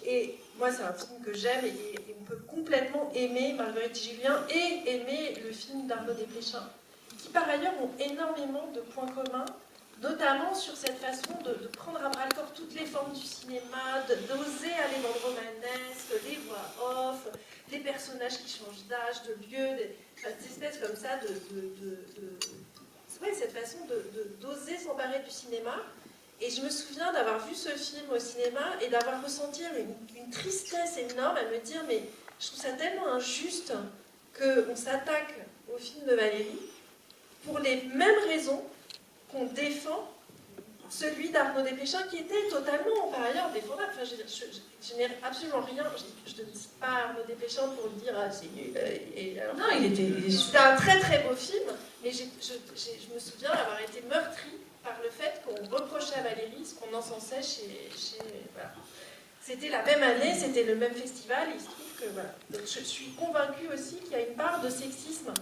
Et moi, c'est un film que j'aime et on peut complètement aimer Marguerite Gillien et aimer le film d'Arnaud Desplechin, qui par ailleurs ont énormément de points communs, notamment sur cette façon de prendre à bras-le-corps toutes les formes du cinéma, d'oser aller dans le romanesque, les voix off, les personnages qui changent d'âge, de lieu, cette espèce comme ça cette façon d'oser s'emparer du cinéma. Et je me souviens d'avoir vu ce film au cinéma et d'avoir ressenti une tristesse énorme à me dire mais je trouve ça tellement injuste qu'on s'attaque au film de Valérie pour les mêmes raisons qu'on défend celui d'Arnaud Desplechin qui était totalement par ailleurs défendable. Enfin, je n'ai absolument rien, je ne cite pas Arnaud Desplechin pour le dire c'est nul. C'était un très très beau film, mais je me souviens avoir été meurtrie par le fait qu'on reprochait à Valérie ce qu'on encensait chez voilà. C'était la même année, c'était le même festival, et il se trouve que voilà. Donc je suis convaincue aussi qu'il y a une part de sexisme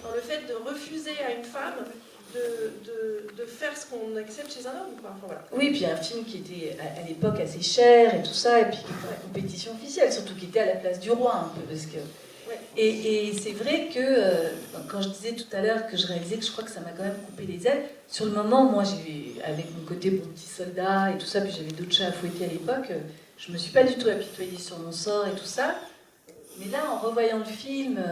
dans le fait de refuser à une femme de faire ce qu'on accepte chez un homme, quoi. Enfin, voilà. Oui, puis un film qui était à l'époque assez cher et tout ça, et puis qui était en compétition officielle, surtout qui était à la place du roi un peu, parce que... Ouais. Et c'est vrai que, quand je disais tout à l'heure que je réalisais que je crois que ça m'a quand même coupé les ailes, sur le moment, moi, avec mon côté bon petit soldat et tout ça, puis j'avais d'autres chats à fouetter à l'époque, je me suis pas du tout apitoyée sur mon sort et tout ça. Mais là, en revoyant le film,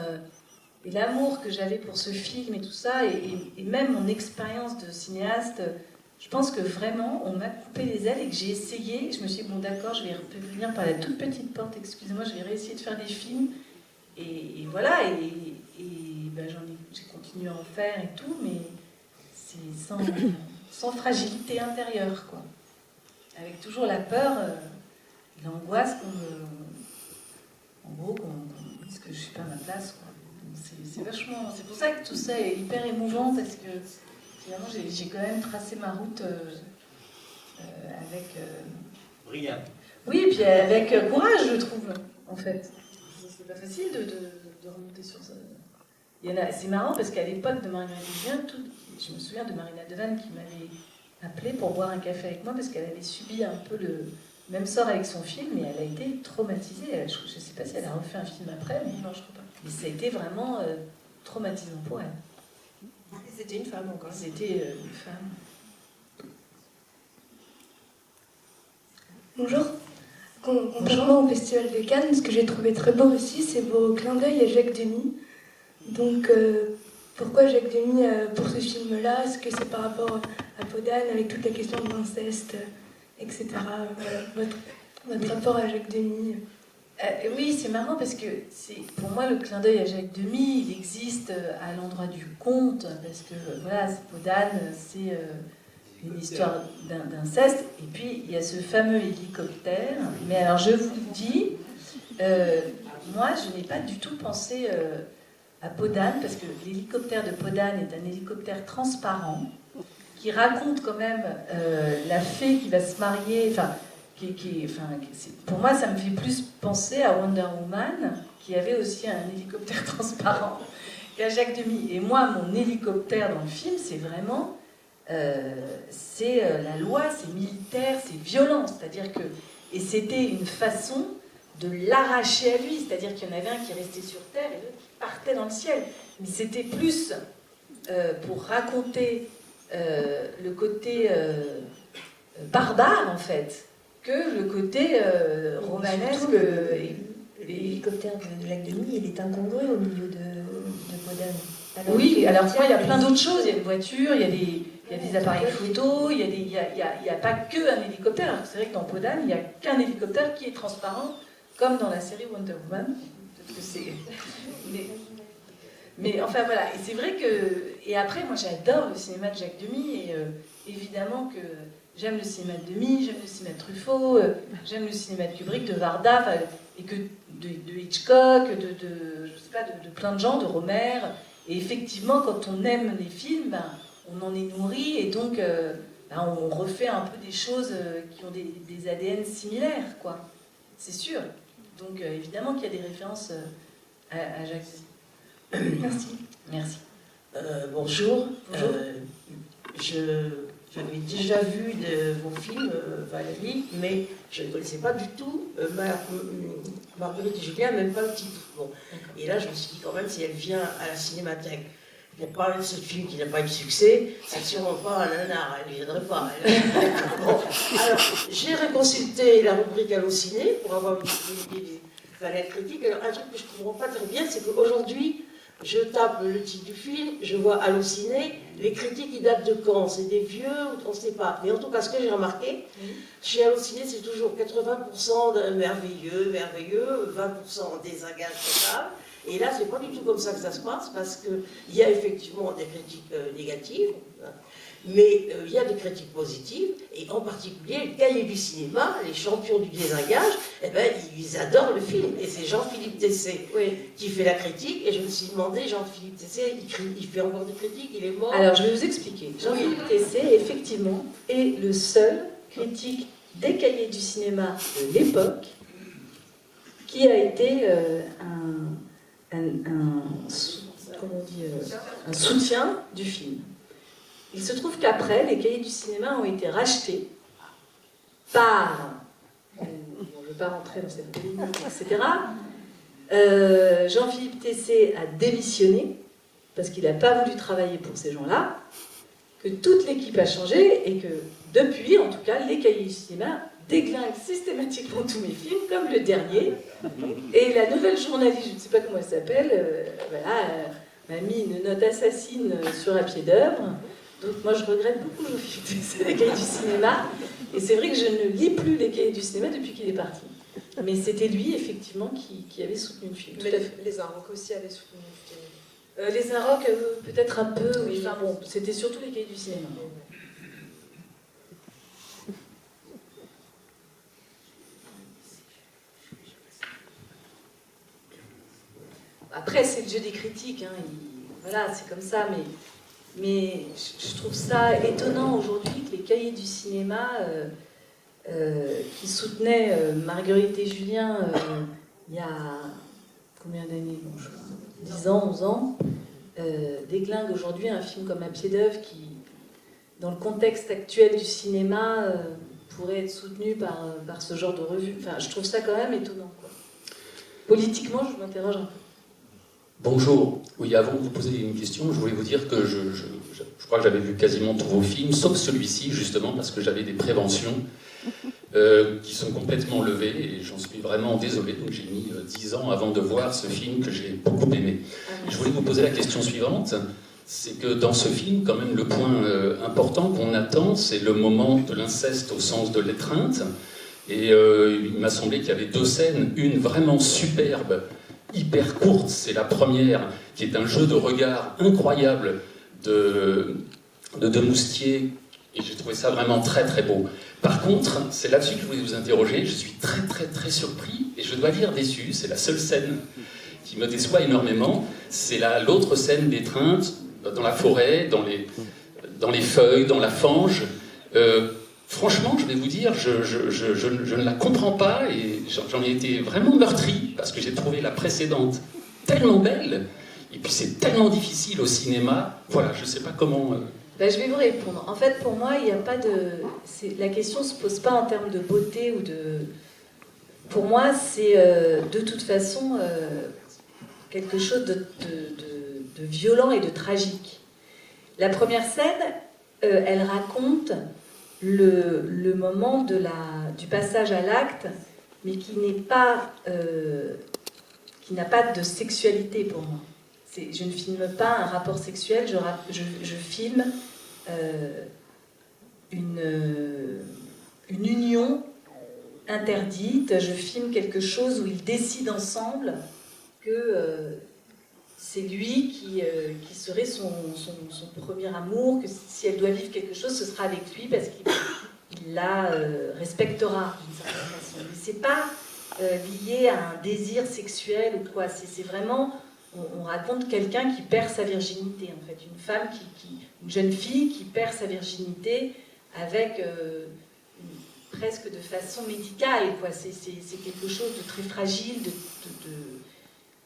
et l'amour que j'avais pour ce film et tout ça, et même mon expérience de cinéaste, je pense que vraiment, on m'a coupé les ailes et que j'ai essayé, je me suis dit, bon d'accord, je vais venir par la toute petite porte, excusez-moi, je vais réessayer de faire des films. Et voilà, j'ai continué à en faire et tout, mais c'est sans fragilité intérieure, quoi. Avec toujours la peur, l'angoisse qu'on me dise que je suis pas à ma place, quoi. C'est vachement... C'est pour ça que tout ça est hyper émouvant, parce que finalement j'ai quand même tracé ma route avec... Brillant. Oui, et puis avec courage, je trouve, en fait. C'est pas facile de remonter sur ça. C'est marrant parce qu'à l'époque de Marina Devane, je me souviens de Marina Devane qui m'avait appelée pour boire un café avec moi parce qu'elle avait subi un peu le même sort avec son film et elle a été traumatisée. Je ne sais pas si elle a refait un film après, mais non, je crois pas. Mais ça a été vraiment traumatisant pour elle. C'était une femme encore. C'était une femme. Bonjour. Contrairement au Festival de Cannes, ce que j'ai trouvé très beau aussi, c'est vos clins d'œil à Jacques Demy. Donc, pourquoi Jacques Demy pour ce film-là? Est-ce que c'est par rapport à Podane, avec toute la question de l'inceste, etc. Voilà, votre rapport à Jacques Demy. Oui, c'est marrant parce que pour moi, le clin d'œil à Jacques Demy, il existe à l'endroit du conte, parce que voilà, Podane, c'est une histoire d'inceste, et puis il y a ce fameux hélicoptère. Mais alors, je vous le dis, moi, je n'ai pas du tout pensé à Podane, parce que l'hélicoptère de Podane est un hélicoptère transparent, qui raconte quand même la fée qui va se marier, pour moi, ça me fait plus penser à Wonder Woman, qui avait aussi un hélicoptère transparent, qu'à Jacques Demy. Et moi, mon hélicoptère dans le film, c'est vraiment... c'est la loi, c'est militaire, c'est violent. C'est-à-dire que... Et c'était une façon de l'arracher à lui. C'est-à-dire qu'il y en avait un qui restait sur Terre et l'autre qui partait dans le ciel. Mais c'était plus pour raconter le côté barbare, en fait, que le côté romanesque. L'hélicoptère de Jacques Demy, il est incongru au milieu de Podane. Oui, alors moi, il y a plein d'autres choses. Il y a une voiture, il y a des appareils photo, il n'y a pas qu'un hélicoptère. C'est vrai que dans Podane, il n'y a qu'un hélicoptère qui est transparent, comme dans la série Wonder Woman. Peut-être que c'est... Mais enfin voilà, et c'est vrai que... Et après, moi j'adore le cinéma de Jacques Demy, et évidemment que j'aime le cinéma de Demy, j'aime le cinéma de Truffaut, j'aime le cinéma de Kubrick, de Varda, et que de Hitchcock, je sais pas, de plein de gens, de Romer. Et effectivement, quand on aime les films, on en est nourri, et donc on refait un peu des choses qui ont des ADN similaires, quoi. C'est sûr. Donc évidemment qu'il y a des références à Jacques Demy. Merci. Merci. Bonjour. J'avais déjà vu vos films, Valérie, mais je ne connaissais pas du tout Marguerite et Julien, même pas le titre. Bon. Et là, je me suis dit quand même, si elle vient à la Cinémathèque pour parler de ce film qui n'a pas eu de succès, c'est sûrement pas un nanar, elle ne viendrait pas. Bon. Alors, j'ai reconsulté la rubrique Allociné pour avoir une valeur critique. Alors, un truc que je ne comprends pas très bien, c'est qu'aujourd'hui, je tape le titre du film, je vois Allociné, les critiques ils datent de quand? C'est des vieux ou on ne sait pas. Mais en tout cas, ce que j'ai remarqué, chez Allociné, c'est toujours 80% de merveilleux, 20% désagréable total. Et là, c'est pas du tout comme ça que ça se passe, parce qu'il y a effectivement des critiques négatives, mais il y a des critiques positives, et en particulier, le cahier du cinéma, les champions du désengage, eh ben, ils adorent le film. Et c'est Jean-Philippe Tessé qui fait la critique, et je me suis demandé, Jean-Philippe Tessé, il fait encore des critiques, il est mort. Alors, je vais vous expliquer. Jean-Philippe Tessé, effectivement, est le seul critique des cahiers du cinéma de l'époque qui a été un soutien du film. Il se trouve qu'après, les cahiers du cinéma ont été rachetés par, on ne veut pas rentrer dans cette polémique, etc. Jean-Philippe Tessé a démissionné parce qu'il n'a pas voulu travailler pour ces gens-là, que toute l'équipe a changé et que depuis, en tout cas, les cahiers du cinéma déglinguent systématiquement tous mes films, comme le dernier. Et la nouvelle journaliste, je ne sais pas comment elle s'appelle, m'a mis une note assassine sur Un pied d'œuvre. Donc moi je regrette beaucoup Jean-Philippe Tessé, les cahiers du cinéma. Et c'est vrai que je ne lis plus les cahiers du cinéma depuis qu'il est parti. Mais c'était lui, effectivement, qui avait soutenu le film. Mais les Inrocks aussi avaient soutenu le film. Les Inrocks, peut-être un peu, oui. Enfin bon, c'était surtout les cahiers du cinéma. Après, c'est le jeu des critiques, hein. Voilà, c'est comme ça, mais je trouve ça étonnant aujourd'hui que les les cahiers du cinéma qui soutenaient Marguerite et Julien il y a combien d'années, 10 ans, 11 ans, déglingue aujourd'hui un film comme Un pied d'œuvre qui, dans le contexte actuel du cinéma, pourrait être soutenu par ce genre de revue. Enfin, je trouve ça quand même étonnant, quoi. Politiquement, je m'interroge un peu. Bonjour. Oui, avant de vous poser une question, je voulais vous dire que je crois que j'avais vu quasiment tous vos films, sauf celui-ci, justement, parce que j'avais des préventions qui sont complètement levées, et j'en suis vraiment désolé. Donc j'ai mis 10 ans avant de voir ce film que j'ai beaucoup aimé. Et je voulais vous poser la question suivante. C'est que dans ce film, quand même, le point important qu'on attend, c'est le moment de l'inceste au sens de l'étreinte. Et il m'a semblé qu'il y avait 2 scènes, une vraiment superbe, hyper courte, c'est la première, qui est un jeu de regard incroyable de Moustier, et j'ai trouvé ça vraiment très très beau. Par contre, c'est là-dessus que je voulais vous interroger, je suis très très très surpris, et je dois dire déçu, c'est la seule scène qui me déçoit énormément, c'est l'autre scène d'étreinte, dans la forêt, dans les feuilles, dans la fange. Franchement, je vais vous dire, je ne la comprends pas et j'en ai été vraiment meurtri parce que j'ai trouvé la précédente tellement belle et puis c'est tellement difficile au cinéma. Voilà, je ne sais pas comment... Ben, je vais vous répondre. En fait, pour moi, il n'y a pas de... La question ne se pose pas en termes de beauté ou de... Pour moi, c'est de toute façon quelque chose de violent et de tragique. La première scène, elle raconte le moment du passage à l'acte, mais qui n'a pas de sexualité pour moi. Je ne filme pas un rapport sexuel, je filme une union interdite, je filme quelque chose où ils décident ensemble que c'est lui qui serait son premier amour, que si elle doit vivre quelque chose, ce sera avec lui parce qu'il la respectera d'une certaine façon. Mais c'est pas lié à un désir sexuel ou quoi, c'est vraiment, on raconte quelqu'un qui perd sa virginité, en fait, une femme, une jeune fille qui perd sa virginité avec presque de façon médicale, quoi. C'est quelque chose de très fragile,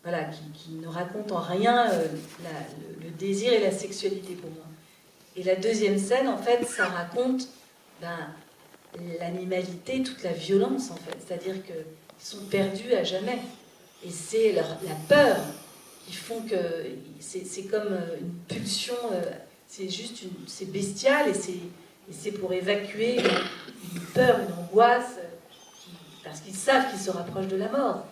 voilà, qui ne raconte en rien le désir et la sexualité pour moi. Et la deuxième scène, en fait, ça raconte l'animalité, toute la violence, en fait. C'est-à-dire qu'ils sont perdus à jamais. Et c'est la peur qui font que... C'est comme une pulsion, c'est bestial, et c'est pour évacuer une peur, une angoisse, parce qu'ils savent qu'ils se rapprochent de la mort.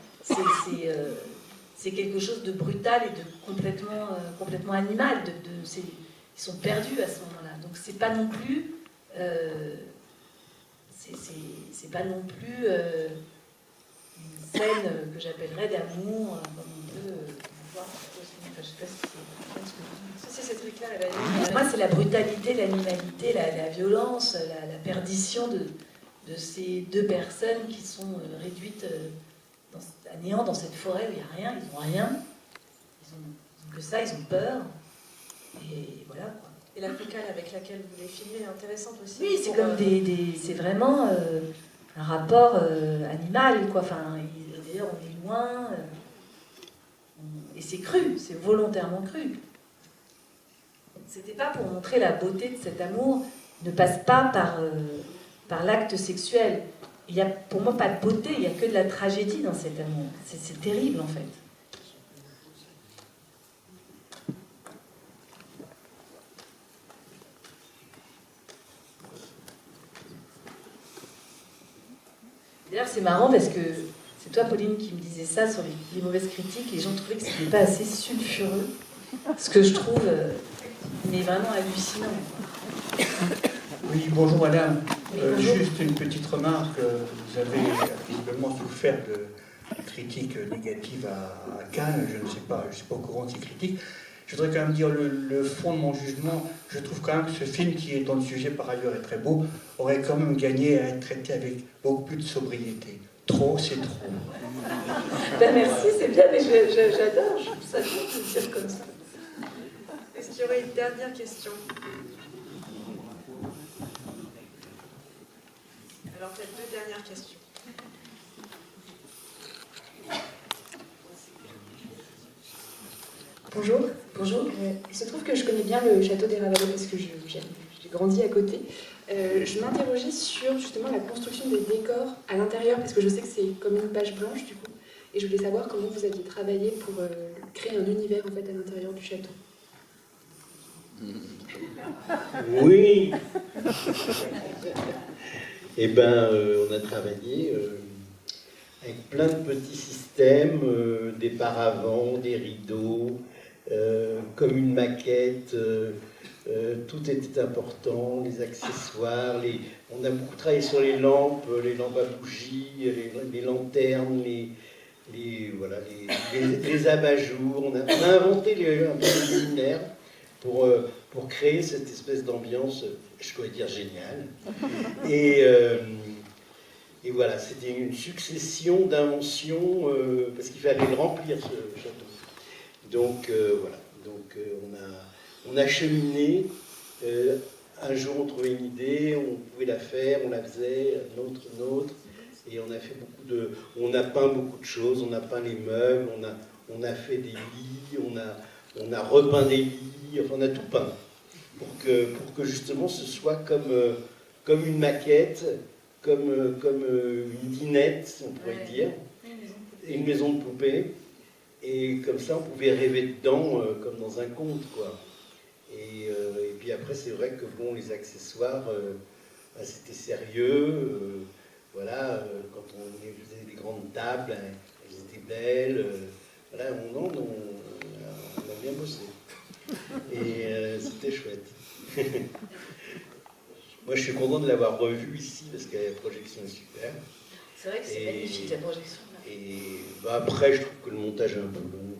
C'est quelque chose de brutal et de complètement animal. Ils sont perdus à ce moment-là. Donc c'est pas non plus, c'est pas non plus une scène que j'appellerais d'amour, comme on peut voir. Je sais pas si c'est très clair. Pour moi, c'est la brutalité, l'animalité, la violence, la perdition de ces 2 personnes qui sont réduites à néant dans cette forêt où il n'y a rien, ils n'ont rien, ils ont que ça, ils ont peur, et voilà, quoi. Et la focale avec laquelle vous les filmez est intéressante aussi. Oui, c'est comme c'est vraiment un rapport animal, quoi. Enfin, d'ailleurs, on est loin, et c'est cru, c'est volontairement cru. C'était pas pour montrer la beauté de cet amour, ne passe pas par l'acte sexuel. Il n'y a pour moi pas de beauté, il n'y a que de la tragédie dans cet amour. C'est terrible, en fait. D'ailleurs, c'est marrant parce que c'est toi, Pauline, qui me disais ça sur les mauvaises critiques. Les gens trouvaient que c'était pas assez sulfureux. Ce que je trouve mais vraiment hallucinant. Oui, bonjour madame. Juste une petite remarque. Vous avez visiblement souffert de critiques négatives à Cannes. Je ne suis pas au courant de ces critiques. Je voudrais quand même dire le fond de mon jugement. Je trouve quand même que ce film, qui est dans le sujet par ailleurs est très beau, aurait quand même gagné à être traité avec beaucoup plus de sobriété. Trop, c'est trop. Ben merci, c'est bien, mais j'adore. Je trouve ça bien de dire comme ça. Est-ce qu'il y aurait une dernière question ? Alors peut-être deux dernières questions. Bonjour. Bonjour. Il se trouve que je connais bien le château des Ravallaux parce que j'ai grandi à côté. Je m'interrogeais sur justement la construction des décors à l'intérieur parce que je sais que c'est comme une page blanche du coup. Et je voulais savoir comment vous aviez travaillé pour créer un univers en fait à l'intérieur du château. Oui. Eh ben, on a travaillé avec plein de petits systèmes, des paravents, des rideaux, comme une maquette. Tout était important, les accessoires. On a beaucoup travaillé sur les lampes à bougies, les lanternes, voilà, les abat-jours. On a inventé un peu les luminaires pour créer cette espèce d'ambiance, je pourrais dire géniale. Et voilà, c'était une succession d'inventions, parce qu'il fallait le remplir, ce château. Donc voilà, on a cheminé. Un jour, on trouvait une idée, on pouvait la faire, on la faisait, une autre. Et on a fait on a peint beaucoup de choses, on a peint les meubles, on a fait des lits, on a repeint des lits, enfin on a tout peint. Pour que justement ce soit comme une maquette, comme une dinette, on pourrait dire, une maison de poupée. Et comme ça, on pouvait rêver dedans, comme dans un conte, quoi. Et puis après, c'est vrai que bon, les accessoires, c'était sérieux. Voilà, quand on faisait des grandes tables, elles étaient belles. Voilà, on a bien bossé. Et c'était chouette. Moi, je suis content de l'avoir revu ici parce que la projection est super. C'est vrai que c'est magnifique la projection. Et après, je trouve que le montage est un peu long.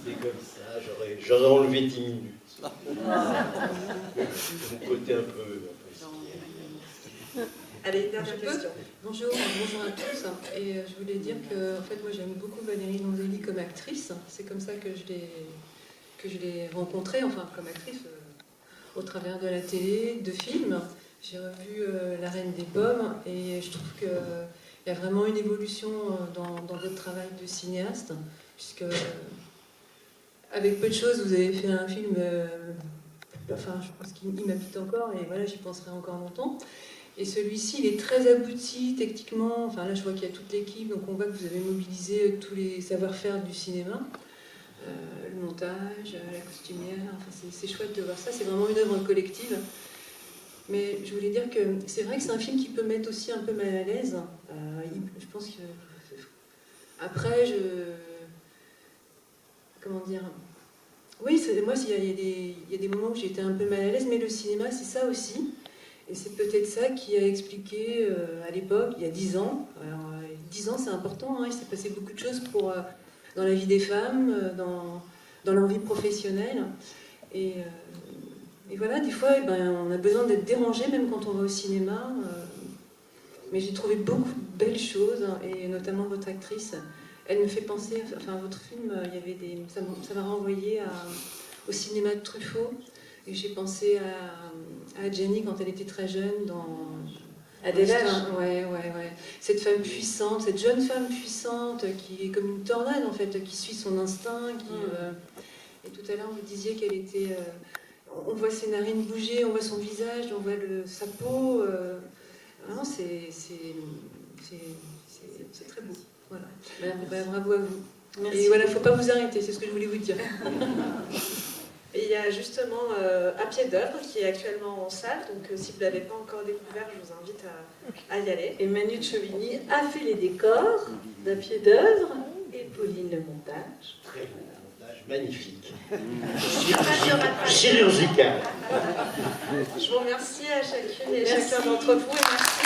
C'est comme ça, j'aurais enlevé 10 minutes. Mon côté un peu Allez, une dernière question. Bonjour à tous. Et je voulais dire que en fait, moi j'aime beaucoup Valérie Donzelli comme actrice. C'est comme ça que je l'ai rencontrée, enfin comme actrice, au travers de la télé, de films. J'ai revu La Reine des Pommes et je trouve qu'il y a vraiment une évolution dans votre travail de cinéaste, puisque avec peu de choses, vous avez fait un film, enfin je pense qu'il m'habite encore et voilà, j'y penserai encore longtemps. Et celui-ci, il est très abouti techniquement. Enfin là, je vois qu'il y a toute l'équipe, donc on voit que vous avez mobilisé tous les savoir-faire du cinéma, le montage, la costumière. Enfin, c'est chouette de voir ça. C'est vraiment une œuvre collective. Mais je voulais dire que c'est vrai que c'est un film qui peut mettre aussi un peu mal à l'aise. Je pense que après, comment dire. Oui, moi, il y a des moments où j'ai été un peu mal à l'aise, mais le cinéma, c'est ça aussi. Et c'est peut-être ça qui a expliqué à l'époque, il y a 10 ans. Alors, 10 ans, c'est important, hein, il s'est passé beaucoup de choses dans la vie des femmes, dans leur vie professionnelle. Et voilà, des fois, on a besoin d'être dérangé, même quand on va au cinéma. Mais j'ai trouvé beaucoup de belles choses, hein, et notamment votre actrice. Elle me fait penser, enfin, votre film, ça m'a renvoyé au cinéma de Truffaut. Et j'ai pensé à Jenny quand elle était très jeune dans Adélage. Ouais. Cette femme puissante, cette jeune femme puissante qui est comme une tornade en fait, qui suit son instinct. Et tout à l'heure vous disiez qu'elle était. On voit ses narines bouger, on voit son visage, on voit sa peau. Vraiment, c'est très beau. Voilà. Bravo à vous. Merci. Et voilà, il ne faut pas vous arrêter, c'est ce que je voulais vous dire. Et il y a justement À pied d'œuvre qui est actuellement en salle, donc si vous ne l'avez pas encore découvert, je vous invite à y aller. Et Manu Chauvigny a fait les décors d'À pied d'œuvre et Pauline le montage. très bon montage, magnifique. Chirurgical. Je vous remercie à chacune et chacun d'entre vous et merci.